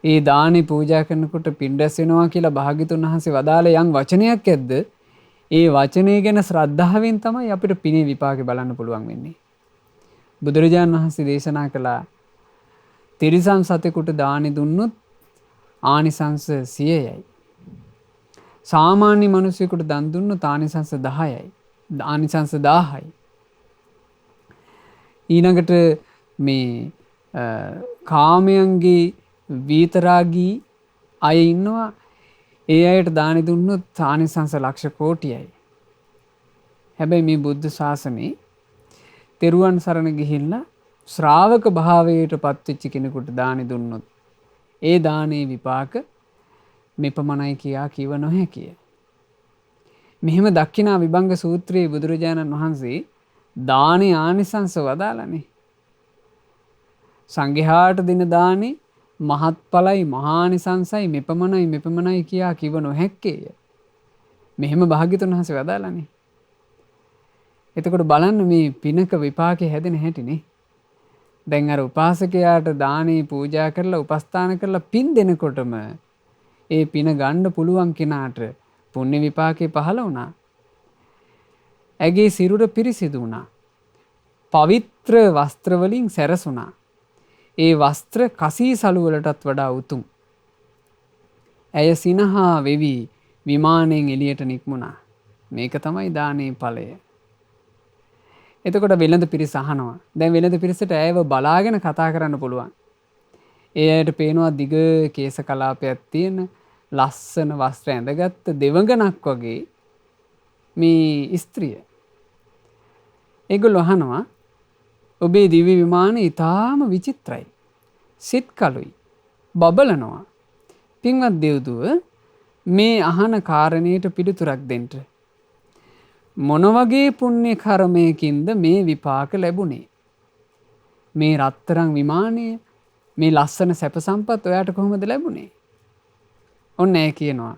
ඒ දානේ පූජා කරනකොට පින් රැස් වෙනවා කියලා භාග්‍යතුන් වහන්සේ වදාළ යම් වචනයක් ඇද්ද? ඒ වචනේ ගැන ශ්‍රද්ධාවෙන් තමයි අපිට පිනේ විපාකේ බලන්න පුළුවන් වෙන්නේ. බුදුරජාණන් වහන්සේ දේශනා කළා තිරිසන් සතෙකුට දානි දුන්නොත් ආනිසංස 100යි. සාමාන්‍ය මිනිසෙකුට දන් දුන්නොත් ආනිසංස 10යි. ආනිසංස 1000යි. ඊළඟට මේ කාමයන්ගේ විතරාගී අය ඉන්නවා. ඒ අයට දානි දුන්නොත් ආනිසංස ලක්ෂ කෝටියයි. හැබැයි මේ බුද්ධ ශාසනේ තෙරුවන් සරණ ගිහිල්ලා ශ්‍රාවක භාවයට පත්වෙච්ච කෙනෙකුට දානි දුන්නොත් ඒ දානේ විපාක මෙපමණයි කියා කිව නොහැකිය. මෙහෙම දක්ඛිනා විභංග සූත්‍රයේ බුදුරජාණන් වහන්සේ දානේ ආනිසංස වදාළනේ. සංඝයාට දෙන දානේ මහත්ඵලයි මහානිසංසයි මෙපමණයි කියා කිව නොහැක්කේය. මෙහෙම භාග්‍යතුන් වහන්සේ වදාළනේ. එතකොට බලන්න මේ පිනක විපාකේ හැදෙන හැටිනේ. දැන් අර උපාසකයාට දානේ පූජා කරලා උපස්ථාන කරලා පින් දෙනකොටම ඒ පින ගන්න පුළුවන් කෙනාට පුණ්‍ය විපාකේ පහළ වුණා. ඇගේ සිරුර පිරිසිදු වුණා. පවිත්‍ර වස්ත්‍ර වලින් සැරසුණා. ඒ වස්ත්‍ර කසී සළු වලටත් වඩා උතුම්. ඇය සිනහා වෙවි විමානයෙන් එළියට නික්මුණා. මේක තමයි දානේ ඵලය. එතකොට වෙළඳ පිරිස අහනවා. දැන් වෙළඳ පිරිසට ඇයව බලාගෙන කතා කරන්න පුළුවන්. ඒ අයට පේනවා දිග කේශ කලාපයක් තියෙන ලස්සන වස්ත්‍ර ඇඳගත්ත දෙවඟනක් වගේ මේ ස්ත්‍රිය. ඒගොල්ලෝ අහනවා ඔබේ දිව්‍ය විමානය ඊටාම විචිත්‍රයි. සිත් කලුයි. බබලනවා. පින්වත් දෙව්දුව මේ අහන කාරණේට පිළිතුරක් දෙන්න. මොන වගේ පුණ්‍ය කර්මයකින්ද මේ විපාක ලැබුණේ? මේ රත්තරන් විමානය මේ ලස්සන සැප සම්පත් ඔයාට කොහොමද ලැබුණේ? ඔන්න ඒ කියනවා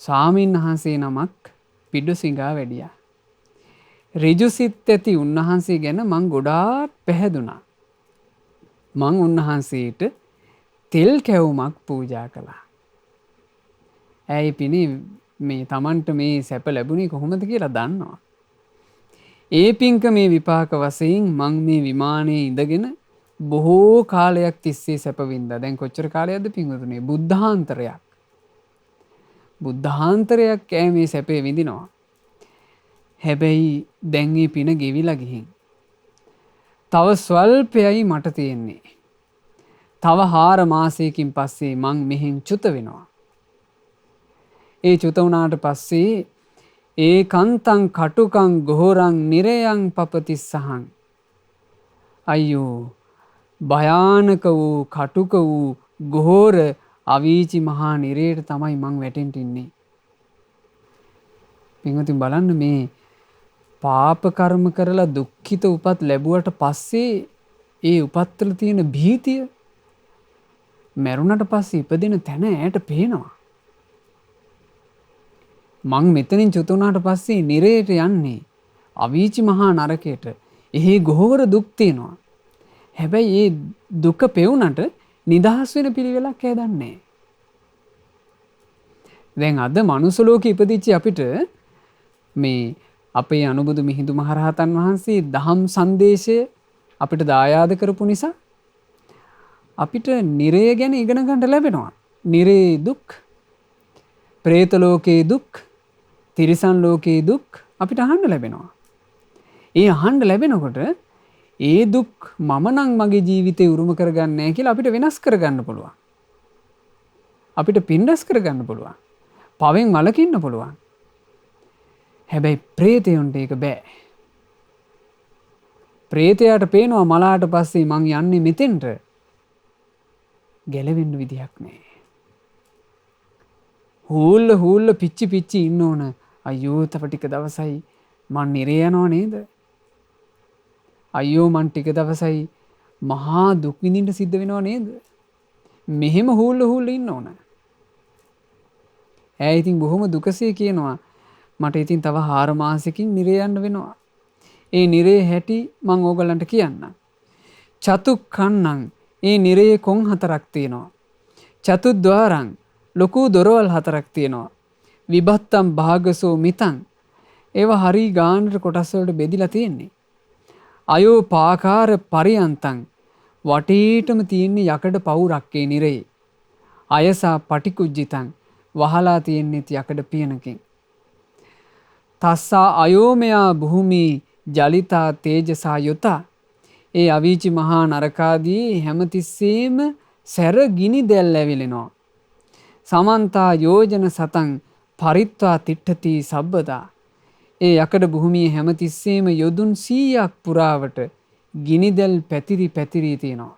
ස්වාමීන් වහන්සේ නමක් පිඩුසිඟා වැඩියා. ඍජු සිත් ඇති උන්වහන්සේ ගැන මං ගොඩාක් පැහැදුනා. මං උන්වහන්සේට තෙල් කැවුමක් පූජා කළා. ඇයි පිනේ මේ Tamanට මේ සැප ලැබුණේ කොහොමද කියලා දන්නවා. ඒ පින්ක මේ විපාක වශයෙන් මං මේ විමානයේ ඉඳගෙන බොහෝ කාලයක් තිස්සේ සැප වින්දා. දැන් කොච්චර කාලයක්ද පින්වතුනි? බුද්ධාන්තරයක්. බුද්ධාන්තරයක් මේ සැපේ විඳිනවා. හැබැයි දැන් මේ පින ගෙවිලා ගිහින් තව ස්වල්පයයි මට තියෙන්නේ. තව 4 මාසයකින් පස්සේ මං මෙහෙන් චුත වෙනවා. ඒ චුත වුණාට පස්සේ ඒකාන්තං කටුකං ගෝරං නිරයං පපතිස්සහං. අයියෝ භයානක වූ කටුක වූ ගෝර අවීචි මහා නිරයට තමයි මං වැටෙන්න ඉන්නේ. පින්වතුනි බලන්න මේ පාප කර්ම කරලා දුක්ඛිත උපත් ලැබුවට පස්සේ ඒ උපත්වල තියෙන භීතිය මැරුණට පස්සේ ඉපදෙන තැන ඈට පේනවා. මං මෙතනින් චුත වුණාට පස්සේ නිරයට යන්නේ අවීචි මහා නරකයට. එහි ගොහවර දුක් තියෙනවා. හැබැයි ඒ දුක පෙවුනට නිදහස් වෙන පිළිවෙලක් ඇදන්නේ. දැන් අද මනුස්ස ලෝකෙ ඉපදිච්ච අපිට මේ අපේ අනුබුදු මිහිඳු මහරහතන් වහන්සේ දහම් සංදේශය අපිට දායාද කරපු නිසා අපිට නිරය ගැන ඉගෙන ගන්න ලැබෙනවා. නිරේ දුක්, പ്രേත ලෝකේ දුක්, තිරිසන් ලෝකේ දුක් අපිට අහන්න ලැබෙනවා. ඒ අහන්න ලැබෙනකොට ඒ දුක් මම නම් මගේ ජීවිතේ උරුම කරගන්නේ නැහැ කියලා අපිට වෙනස් කරගන්න පුළුවන්. අපිට පින්ඩස් කරගන්න පුළුවන්. පවෙන් වළකින්න පුළුවන්. හැබැයි ප්‍රේතයන්ට ඒක බෑ. ප්‍රේතයාට පේනවා මලාට පස්සේ මං යන්නේ මෙතෙන්ට. ගැලවෙන්න විදියක් නෑ. හූල්ල පිච්චි ඉන්න ඕන. අයියෝ තව ටික දවසයි මං නිරේ යනවා නේද? අයියෝ මං ටික දවසයි මහා දුක් විඳින්න සිද්ධ වෙනව නේද? මෙහෙම හූල්ල ඉන්න ඕන. ඈ ඉතින් බොහොම දුකසේ කියනවා මට ඉතින් තව 4 මාසෙකින් නිරේ යන්න වෙනවා. ඒ නිරේ හැටි මං ඕගලන්ට කියන්නම්. චතුක්ඛන්නං ඒ නිරේ කොන් 4ක් තියෙනවා. චතුද්්වාරං ලොකු දොරවල් 4ක් තියෙනවා. විභත්තම් භාගසෝ මිතං ඒවා හරි ගානට කොටස් වලට බෙදිලා තියෙන්නේ. අයෝ පාකාර පරියන්තං වටේටම තියෙන යකඩ පවුරක් ඒ නිරේ. අයසා පටිකුජ්ජිතං වහලා තියෙන්නේ යකඩ පියනකින්. තස්සා අයෝමයා භූමි ජලිතා තේජසා යුතා ඒ අවීචි මහා නරකාදී හැමතිස්සෙම සැර ගිනි දැල් ඇවිලෙනවා. සමන්තා යෝජන සතං පරිත්වා තිට්ඨති සබ්බදා ඒ යකඩ භූමියේ හැමතිස්සෙම යොදුන් 100ක් පුරාවට ගිනි දැල් පැතිරි තියෙනවා.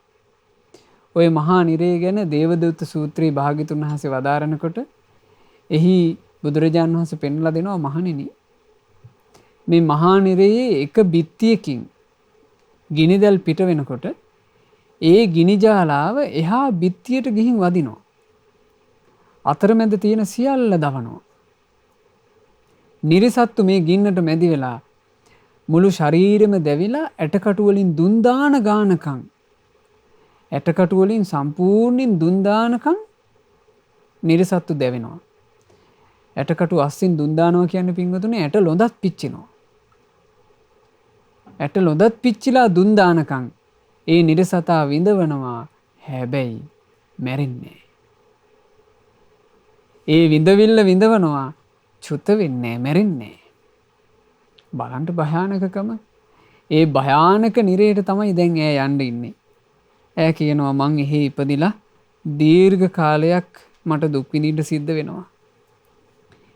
ඔය මහා නිරේ ගැන දේවදූත සූත්‍රයේ භාග්‍යතුන් වහන්සේ වදාරනකොට එහි බුදුරජාණන් වහන්සේ පෙන්වලා දෙනවා මහණෙනි මේ මහා නිරයේ එක බිත්තියකින් ගිනිදැල් පිට වෙනකොට ඒ ගිනි ජාලාව එහා බිත්තියට ගිහින් වදිනවා. අතරමැද තියෙන සියල්ල දවනවා. නිරිසත්තු මේ ගින්නට මැදි වෙලා මුළු ශරීරෙම දැවිලා ඇටකටු වලින් දුන් දාන ගානකම් ඇටකටු වලින් සම්පූර්ණයෙන් දුන් දානකම් නිරිසත්තු දැවෙනවා. ඇටකටු අස්සින් දුන් දානවා කියන්නේ පින්වතුනි ඇට ලොඳත් පිච්චෙනවා. ඇට ලොඳත් පිච්චිලා දුන් දානකම් ඒ නිරසතා විඳවනවා. හැබැයි මැරෙන්නේ. ඒ විඳවනවා චුත වෙන්නේ මැරෙන්නේ. බලන්න භයානකකම. ඒ භයානක නිරේට තමයි දැන් ඈ යන්න ඉන්නේ. ඈ කියනවා මං එහි ඉපදිලා දීර්ඝ කාලයක් මට දුක් විඳින්න සිද්ධ වෙනවා.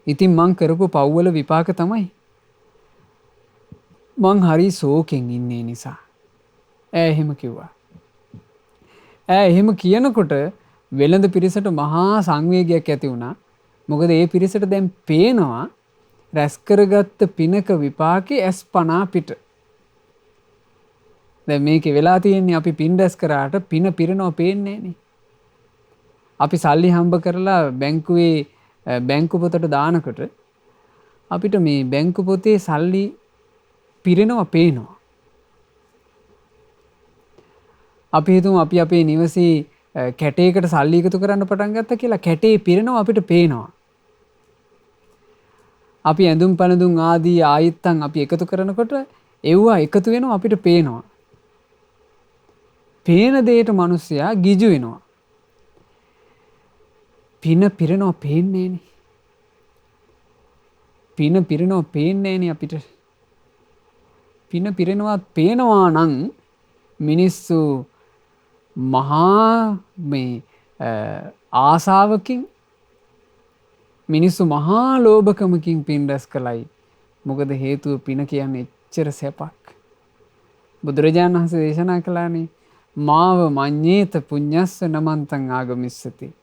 ඉතින් මං කරපු පව්වල විපාක තමයි මං හරි ශෝකෙන් ඉන්නේ නිසා. ඈ එහෙම කිව්වා. ඈ එහෙම කියනකොට වෙළඳ පිරිසට මහා සංවේගයක් ඇති වුණා. මොකද ඒ පිරිසට දැන් පේනවා රැස් කරගත්ත පිනක විපාකේ S50 පිට. දැන් මේකේ වෙලා තියෙන්නේ අපි පින් රැස් කරාට පින පිරෙනව පේන්නේ නැහනේ. අපි සල්ලි හම්බ කරලා බැංකුවේ බැංකු පොතට දානකොට අපිට මේ බැංකු පොතේ සල්ලි පිරෙනව පේනවා. අපි හිතමු අපි අපේ නිවසේ කැටයකට සල්ලි එකතු කරන්න පටන් ගත්තා කියලා කැටේ පිරෙනව අපිට පේනවා. අපි ඇඳුම් පළඳුම් ආදී ආයිත්තන් අපි එකතු කරනකොට ඒවා එකතු වෙනවා අපිට පේනවා. පේන දෙයට මිනිස්සයා ගිජු වෙනවා. පින පිරෙනව පේන්නේ නෑනේ. පින පිරෙනව පේන්නේ නෑනේ අපිට. පින පිරෙනවත් පේනවා නම් මිනිස්සු මහා මේ ආසාවකින් මිනිස්සු මහා ලෝභකමකින් පින් රැස් කළයි. මොකද හේතුව පින කියන්නේ එච්චර සැපක්. බුදුරජාණන් වහන්සේ දේශනා කළානේ මාව මඤ්ඤේත පුඤ්ඤස්ස නමන්තං ආගමිස්සති.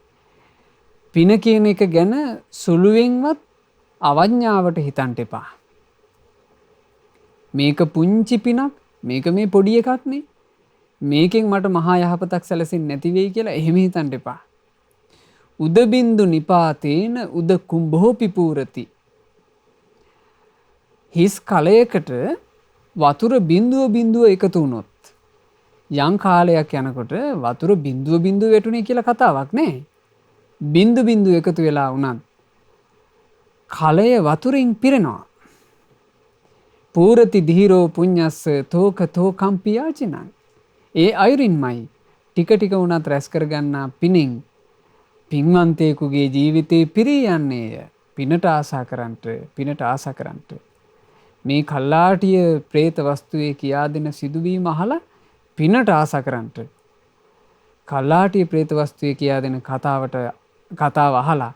පින කියන එක ගැන සුළුවෙන්වත් අවඥාවට හිතන්ට එපා. මේක පුංචි පිනක්, මේක මේ පොඩි එකක් නේ. මේකෙන් මට මහා යහපතක් සැලසෙන්නේ නැති වෙයි කියලා එහෙම හිතන්ට එපා. උද බින්දු නිපාතේන උද කුම්භෝ පිපූරති. හිස් කලයකට වතුර බින්දුව එකතු වුණොත් යම් කාලයක් යනකොට වතුර බින්දුව වැටුනේ කියලා කතාවක් නෑ. බින්දු එකතු වෙලා වුණත් කලය වතුරින් පිරෙනවා. පූරති ධීරෝ පුඤ්ඤස්ස තෝක තෝකම්පියාචිනං. ඒ අයුරින්මයි ටික ටික වුණත් රැස් කරගන්නා පිනෙන් පින්වන්තයෙකුගේ ජීවිතේ පිරී යන්නේය. පිනට ආසා කරන්ට. මේ කල්ලාටිය പ്രേත වස්තුවේ කියා දෙන සිදුවීම අහලා පිනට ආසා කරන්ට. කල්ලාටිය പ്രേත වස්තුවේ කියා දෙන කතාව අහලා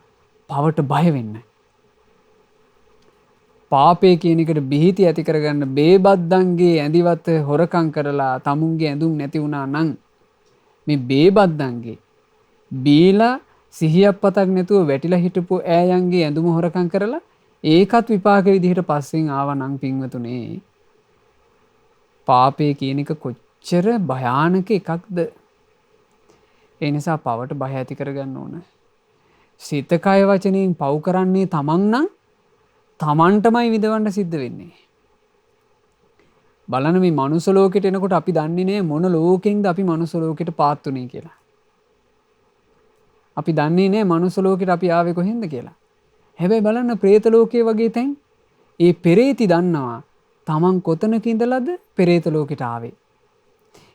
පවට බය වෙන්න. පාපය කියන එකට බිහිති ඇති කරගන්න බේබද්දන්ගේ ඇඳිවත හොරකම් කරලා තමුන්ගේ ඇඳුම් නැති වුණා නම් මේ බේබද්දන්ගේ බීලා සිහියක් පතක් නැතුව වැටිලා හිටපු ඈයන්ගේ ඇඳුම හොරකම් කරලා ඒකත් විපාක විදිහට පස්සෙන් ආව නම් පින්වතුනේ පාපය කියන එක කොච්චර භයානක එකක්ද. ඒ නිසා පවට බය ඇති කරගන්න ඕන. සිත කය වචනයෙන් පව් කරන්නේ තමන් නම් තමන්ටමයි විඳවන්න සිද්ධ වෙන්නේ. බලන්න මේ මනුස්ස ලෝකෙට එනකොට අපි දන්නේ නෑ මොන ලෝකෙන්ද අපි මනුස්ස ලෝකෙට පාත් උනේ කියලා. අපි දන්නේ නෑ මනුස්ස ලෝකෙට අපි ආවේ කොහෙන්ද කියලා. හැබැයි බලන්න പ്രേත ලෝකයේ වගේ තැන් ඒ පෙරේති දන්නවා තමන් කොතනක ඉඳලාද පෙරේත ලෝකෙට ආවේ.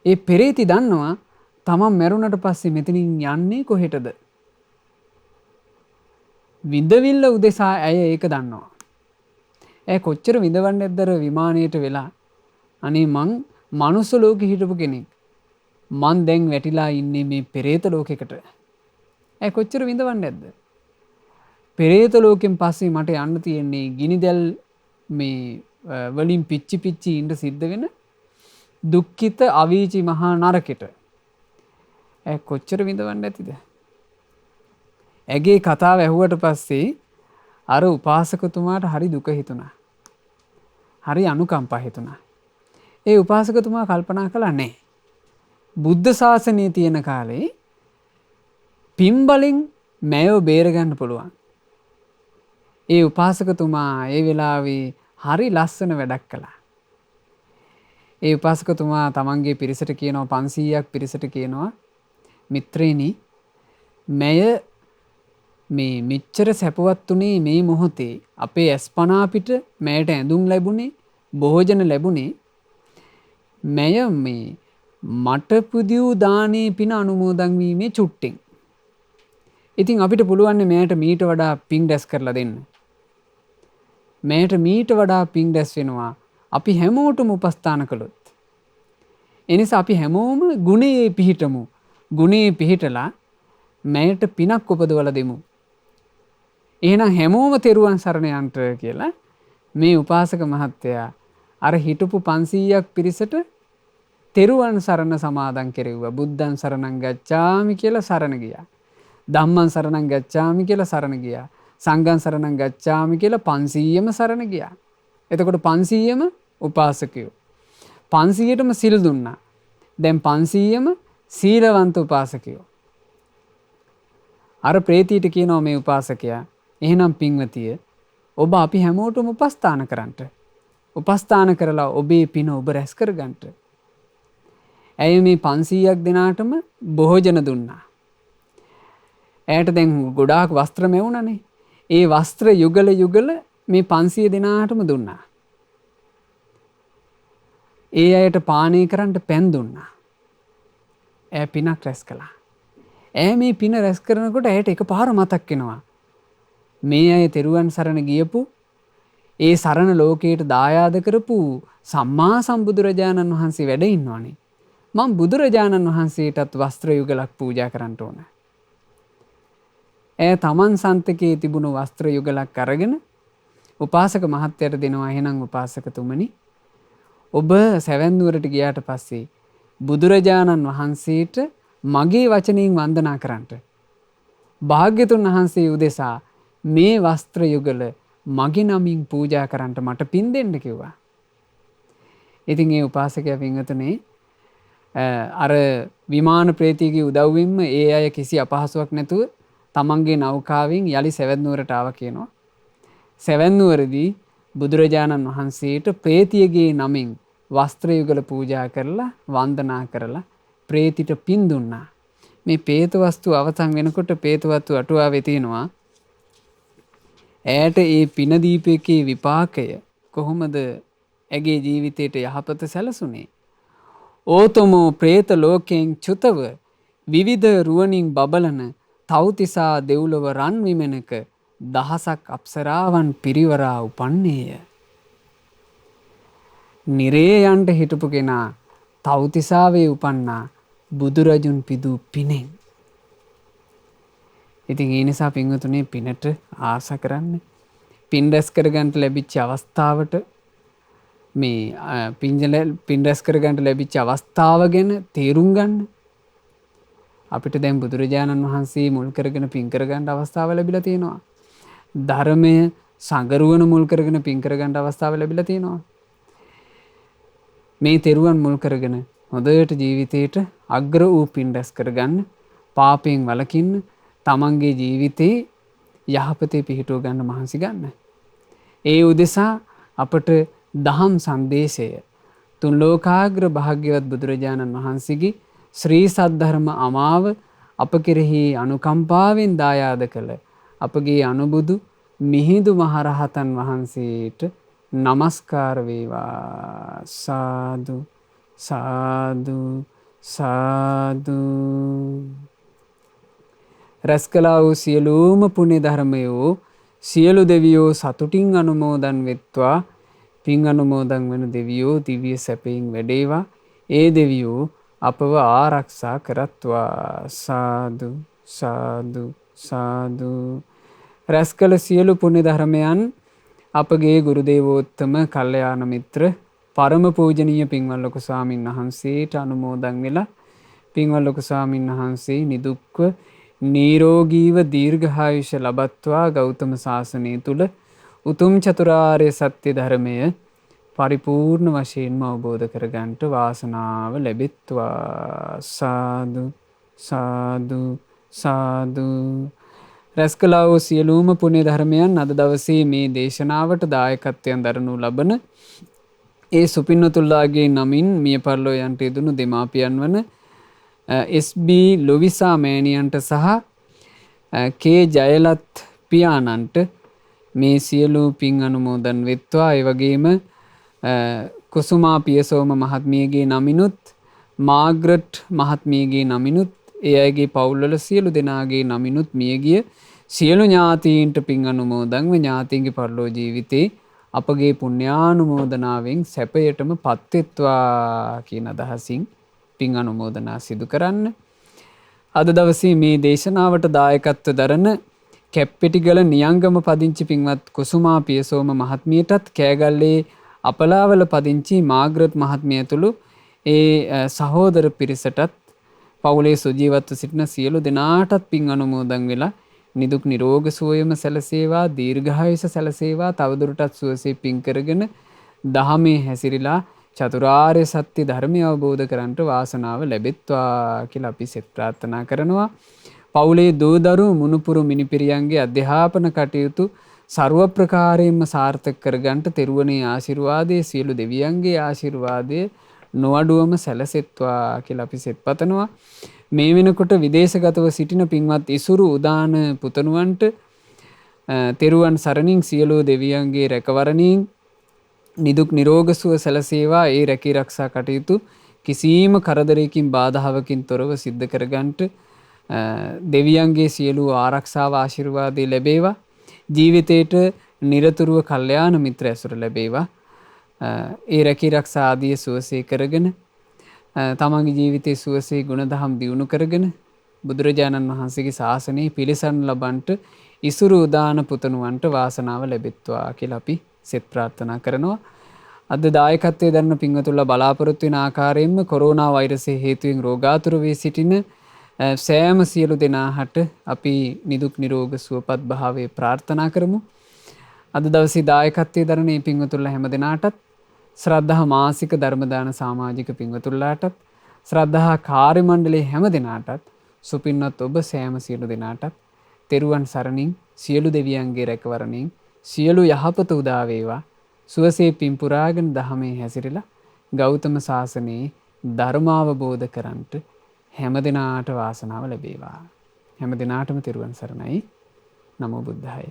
ඒ පෙරේති දන්නවා තමන් මැරුණට පස්සේ මෙතනින් යන්නේ කොහෙටද. විඳවිල්ල උදෙසා ඇය ඒක දන්නවා. ඇය කොච්චර විඳවන්නේ නැද්දර විමානයට වෙලා අනේ මං මනුස්ස ලෝකෙ හිටපු කෙනෙක්. මං දැන් වැටිලා ඉන්නේ මේ පෙරේත ලෝකෙකට. ඇය කොච්චර විඳවන්නේ නැද්ද? පෙරේත ලෝකෙන් පස්සේ මට යන්න තියෙන්නේ ගිනිදැල් මේ වලින් පිච්චි ඉන්න සිද්ධ වෙන දුක්ඛිත අවීචි මහා නරකෙට. ඇය කොච්චර විඳවන්නේ නැතිද? ඇගේ කතාව ඇහුවට පස්සේ අර උපාසකතුමාට හරි දුක හිතුණා. හරි අනුකම්පා හිතුණා. ඒ උපාසකතුමා කල්පනා කළා නෑ. බුද්ධ ශාසනයේ තියෙන කාලේ පින්බලෙන් මෑයෝ බේරගන්න පුළුවන්. ඒ උපාසකතුමා ඒ වෙලාවේ හරි ලස්සන වැඩක් කළා. ඒ උපාසකතුමා තමන්ගේ පිරිසට කියනවා 500ක් පිරිසට කියනවා මිත්‍රේනි මෑය මේ මෙච්චර සැපවත් උනේ මේ මොහොතේ අපේ ඇස්පනා පිට මෑයට ඇඳුම් ලැබුණේ භෝජන ලැබුණේ මෑය මේ මට පුදියු දානේ පින අනුමෝදන් වීමේ චුට්ටෙන්. ඉතින් අපිට පුළුවන් මෑයට මීට වඩා පින් රැස් කරලා දෙන්න. මෑයට මීට වඩා පින් රැස් වෙනවා අපි හැමෝටම උපස්ථාන කළොත්. එනිසා අපි හැමෝම ගුණේ පිහිටමු. ගුණේ පිහිටලා මෑයට පිනක් උපදවලා දෙමු. එහෙනම් හැමෝම තෙරුවන් සරණ යන්ට කියලා මේ උපාසක මහත්තයා අර හිටපු 500ක් පිරිසට තෙරුවන් සරණ සමාදන් කෙරෙව්වා. බුද්ධං සරණං ගච්ඡාමි කියලා සරණ ගියා. ධම්මං සරණං ගච්ඡාමි කියලා සරණ ගියා. සංඝං සරණං ගච්ඡාමි කියලා 500ම සරණ ගියා. එතකොට 500ම උපාසකයෝ 500ටම සිල් දුන්නා. දැන් 500ම සීලවන්ත උපාසකයෝ. අර ප්‍රේතීට කියනවා මේ උපාසකයා එහෙනම් පින්වතිය ඔබ අපි හැමෝටම උපස්ථාන කරන්නට. උපස්ථාන කරලා ඔබේ පින ඔබ රැස් කරගන්නට. ඇය මේ 500ක් දෙනාටම භෝජන දුන්නා. ඇයට දැන් ගොඩාක් වස්ත්‍ර මැවුණනේ. ඒ වස්ත්‍ර යුගල මේ 500 දෙනාටම දුන්නා. ඒ අයට පානය කරන්න පැන් දුන්නා. ඇය පිනක් රැස් කළා. ඇය මේ පින රැස් කරනකොට ඇයට එකපාර මතක් වෙනවා. මේ අය තෙරුවන් සරණ ගියපු ඒ සරණ ලෝකයට දායාද කරපු සම්මා සම්බුදුරජාණන් වහන්සේ වැඩ ඉන්නවනේ. මම බුදුරජාණන් වහන්සේටත් වස්ත්‍ර යුගලක් පූජා කරන්න ඕන. ඈ තමන් සන්තකේ තිබුණු වස්ත්‍ර යුගලක් අරගෙන උපාසක මහත්තයට දෙනවා. එහෙනම් උපාසකතුමනි, ඔබ සැවැන් නුවරට ගියාට පස්සේ බුදුරජාණන් වහන්සේට මගේ වචනයෙන් වන්දනා කරන්නට. භාග්‍යතුන් වහන්සේ උදෙසා මේ වස්ත්‍ර යුගල මගේ නමින් පූජා කරන්නට මට පින් දෙන්න කිව්වා. ඉතින් ඒ උපාසකයා පින්වතුනේ අර විමාන ප්‍රේතීගේ උදව්වෙන්ම ඒ අය කිසි අපහසුයක් නැතුව තමන්ගේ නෞකාවෙන් යලි සැවැත් නුවරට ආවා කියනවා. සැවැත් නුවරදී බුදුරජාණන් වහන්සේට ප්‍රේතියගේ නමින් වස්ත්‍ර යුගල පූජා කරලා වන්දනා කරලා ප්‍රේතිට පින් දුන්නා. මේ ප්‍රේත වස්තු අවසන් වෙනකොට ප්‍රේත වස්තු අටුවාවේ තියෙනවා. ඇයට ඒ පින දීපේකේ විපාකය කොහොමද ඇගේ ජීවිතයට යහපත සැලසුනේ? ඕතමෝ ප්‍රේත ලෝකයෙන් චුතව විවිධ රුවණින් බබලන තව්තිසා දෙව්ලොව රන් විමනක දහසක් අප්සරාවන් පිරිවරා උපන්නේය. නිරේ යන්ට හිටපු කෙනා තව්තිසාවේ උපන්නා බුදුරජුන් පිදූ පිනෙන්. ඉතින් ඒ නිසා පින්වතුනේ පිනට ආස කරන්න. පින් රැස් කරගන්නට ලැබිච්ච අවස්ථාවට මේ පින් රැස් කරගන්නට ලැබිච්ච අවස්ථාව ගැන තේරුම් ගන්න. අපිට දැන් බුදුරජාණන් වහන්සේ මුල් කරගෙන පින් කරගන්න අවස්ථාව ලැබිලා තියෙනවා. ධර්මය සංගරුවන මුල් කරගෙන පින් කරගන්න අවස්ථාව ලැබිලා තියෙනවා. මේ තෙරුවන් මුල් කරගෙන හොඳට ජීවිතේට අග්‍ර වූ පින් රැස් කරගන්න, පාපයෙන් වළකින්න, තමන්ගේ ජීවිතේ යහපතේ පිහිටුව ගන්න මහන්සි ගන්න. ඒ උදෙසා අපට දහම් සංදේශය තුන් ලෝකාග්‍ර භාග්‍යවත් බුදුරජාණන් වහන්සේගේ ශ්‍රී සද්ධර්ම අමාව අප කෙරෙහි අනුකම්පාවෙන් දායාද කළ අපගේ අනුබුදු මිහිඳු මහරහතන් වහන්සේට නමස්කාර වේවා. සාදු සාදු සාදු. රැස් කළා වූ සියලුම පුණ්‍ය ධර්මයෝ සියලු දෙවියෝ සතුටින් අනුමෝදන් වෙත්වා. පින් අනුමෝදන් වන දෙවියෝ දිව්‍ය සැපයෙන් වැඩේවා. ඒ දෙවියෝ අපව ආරක්ෂා කරත්වා. සාදු සාදු සාදු. රැස් කළ සියලු පුණ්‍ය ධර්මයන් අපගේ ගුරු දේවෝත්තම කල්යාණ මිත්‍ර පරම පූජනීය පින්වත් ලොකු ස්වාමීන් වහන්සේට අනුමෝදන් වෙලා පින්වත් ලොකු ස්වාමීන් වහන්සේ නිදුක්ව නිරෝගීව දීර්ඝායුෂ ලබත්වා ගෞතම සාසනය තුල උතුම් චතුරාර්ය සත්‍ය ධර්මය පරිපූර්ණ වශයෙන්ම අවබෝධ කරගන්නට වාසනාව ලැබෙත්වා. සාදු සාදු සාදු. රැස් කළා වූ සියලුම පුණ්‍ය ධර්මයන් අද දවසේ මේ දේශනාවට දායකත්වයෙන් දරනු ලබන ඒ සුපින්නතුල්ලාගේ නමින් මිය පරලෝ යන්ට යෙදුණු දෙමාපියන් වන SB ලොවිසා මෑණියන්ට සහ K ජයලත් පියාණන්ට මේ සියලු පින් අනුමෝදන් වෙත්වා. ඒ වගේම කුසුමා පියසෝම මහත්මියගේ නමිනුත් මාග්‍රට් මහත්මියගේ නමිනුත් ඒ අයගේ පවුල්වල සියලු දෙනාගේ නමිනුත් මියගිය සියලු ඥාතීන්ට පින් අනුමෝදන් ව ඥාතීන්ගේ පරලෝ ජීවිතේ අපගේ පුණ්‍යානුමෝදනාවෙන් සැපයටම පත්වෙත්වා කියන අදහසින් පින් අනුමෝදනා සිදු කරන්න. අද දවසේ මේ දේශනාවට දායකත්ව දරන කැප්පෙටිගල නියංගම පදිංචි පින්වත් කුසුමා පියසෝම මහත්මියටත් කෑගල්ලේ අපලාවල පදිංචි මාග්‍රට් මහත්මිය ඇතුළු ඒ සහෝදර පිරිසටත් පවුලේ සුජීවත්ව සිටින සියලු දෙනාටත් පින් අනුමෝදන් වෙලා නිදුක් නිරෝග සුවයම සැලසේවා, දීර්ඝායුෂ සැලසේවා, තවදුරටත් සුවසේ පින් කරගෙන දහමේ හැසිරීලා චතුරාර්ය සත්‍ය ධර්මය අවබෝධ කරගන්නට වාසනාව ලැබෙත්වා කියලා අපි සෙත් ප්‍රාර්ථනා කරනවා. පවුලේ දූ දරුවෝ මුණුපුරු මිනිපිරියන්ගේ අධ්‍යාපන කටයුතු ਸਰව ප්‍රකාරයෙන්ම සාර්ථක කරගන්නට තෙරුවනේ ආශිර්වාදයේ සියලු දෙවියන්ගේ ආශිර්වාදයේ නොඅඩුවම සැලසෙත්වා කියලා අපි සෙත් පතනවා. මේ වෙනකොට විදේශගතව සිටින පින්වත් ඉසුරු උදාන පුතණුවන්ට තෙරුවන් සරණින් සියලු දෙවියන්ගේ රැකවරණින් නිදුක් නිරෝග සුව සැලසේවා. ඒ රැකී ආරක්ෂා කටයුතු කිසියම් කරදරයකින් බාධාවකින් තොරව සිද්ධ කරගන්නට දෙවියන්ගේ සියලු ආරක්ෂාව ආශිර්වාදේ ලැබේවා. ජීවිතේට නිරතුරුව කල්යාණ මිත්‍ර ඇසුර ලැබේවා. ඒ රැකී රක්ෂා ආදිය සුවසේ කරගෙන තමන්ගේ ජීවිතයේ සුවසේ ගුණදහම් දියුණු කරගෙන බුදුරජාණන් වහන්සේගේ ශාසනය පිළිසරණ ලබන්ට ඉසුරු උදාන පුතණුවන්ට වාසනාව ලැබෙත්වා කියලා අපි සෙත් ප්‍රාර්ථනා කරනවා. අද දායකත්වයේ දරන පින්වතුන්ලා බලාපොරොත්තු වෙන ආකාරයෙන්ම කොරෝනා වෛරසය හේතුවෙන් රෝගාතුර වී සිටින සෑම සියලු දෙනාට අපි නිදුක් නිරෝග සුවපත් භාවයේ ප්‍රාර්ථනා කරමු. අද දවසේ දායකත්වයේ දරන මේ පින්වතුන්ලා හැම දෙනාටත් ශ්‍රද්ධා මාසික ධර්මදාන සමාජික පින්වතුන්ලාටත් ශ්‍රද්ධා කාර්ය මණ්ඩලයේ හැම දෙනාටත් සුපින්වත් ඔබ සෑම සියලු දෙනාටත් තෙරුවන් සරණින් සියලු දෙවියන්ගේ රැකවරණින් සියලු යහපත උදා වේවා. සුවසේ පින් පුරාගෙන දහමේ හැසිරලා ගෞතම සාසනයේ ධර්මාවබෝධ කරන්ට හැම දිනාට වාසනාව ලැබේවා. හැම දිනාටම තෙරුවන් සරණයි. නමෝ බුද්ධාය.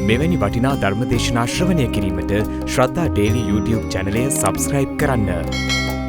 මෙවැනි වටිනා ධර්ම දේශනා ශ්‍රවණය කිරීමට ශ්‍රද්ධා ඩේලි YouTube චැනලය සබ්ස්ක්‍රයිබ් කරන්න.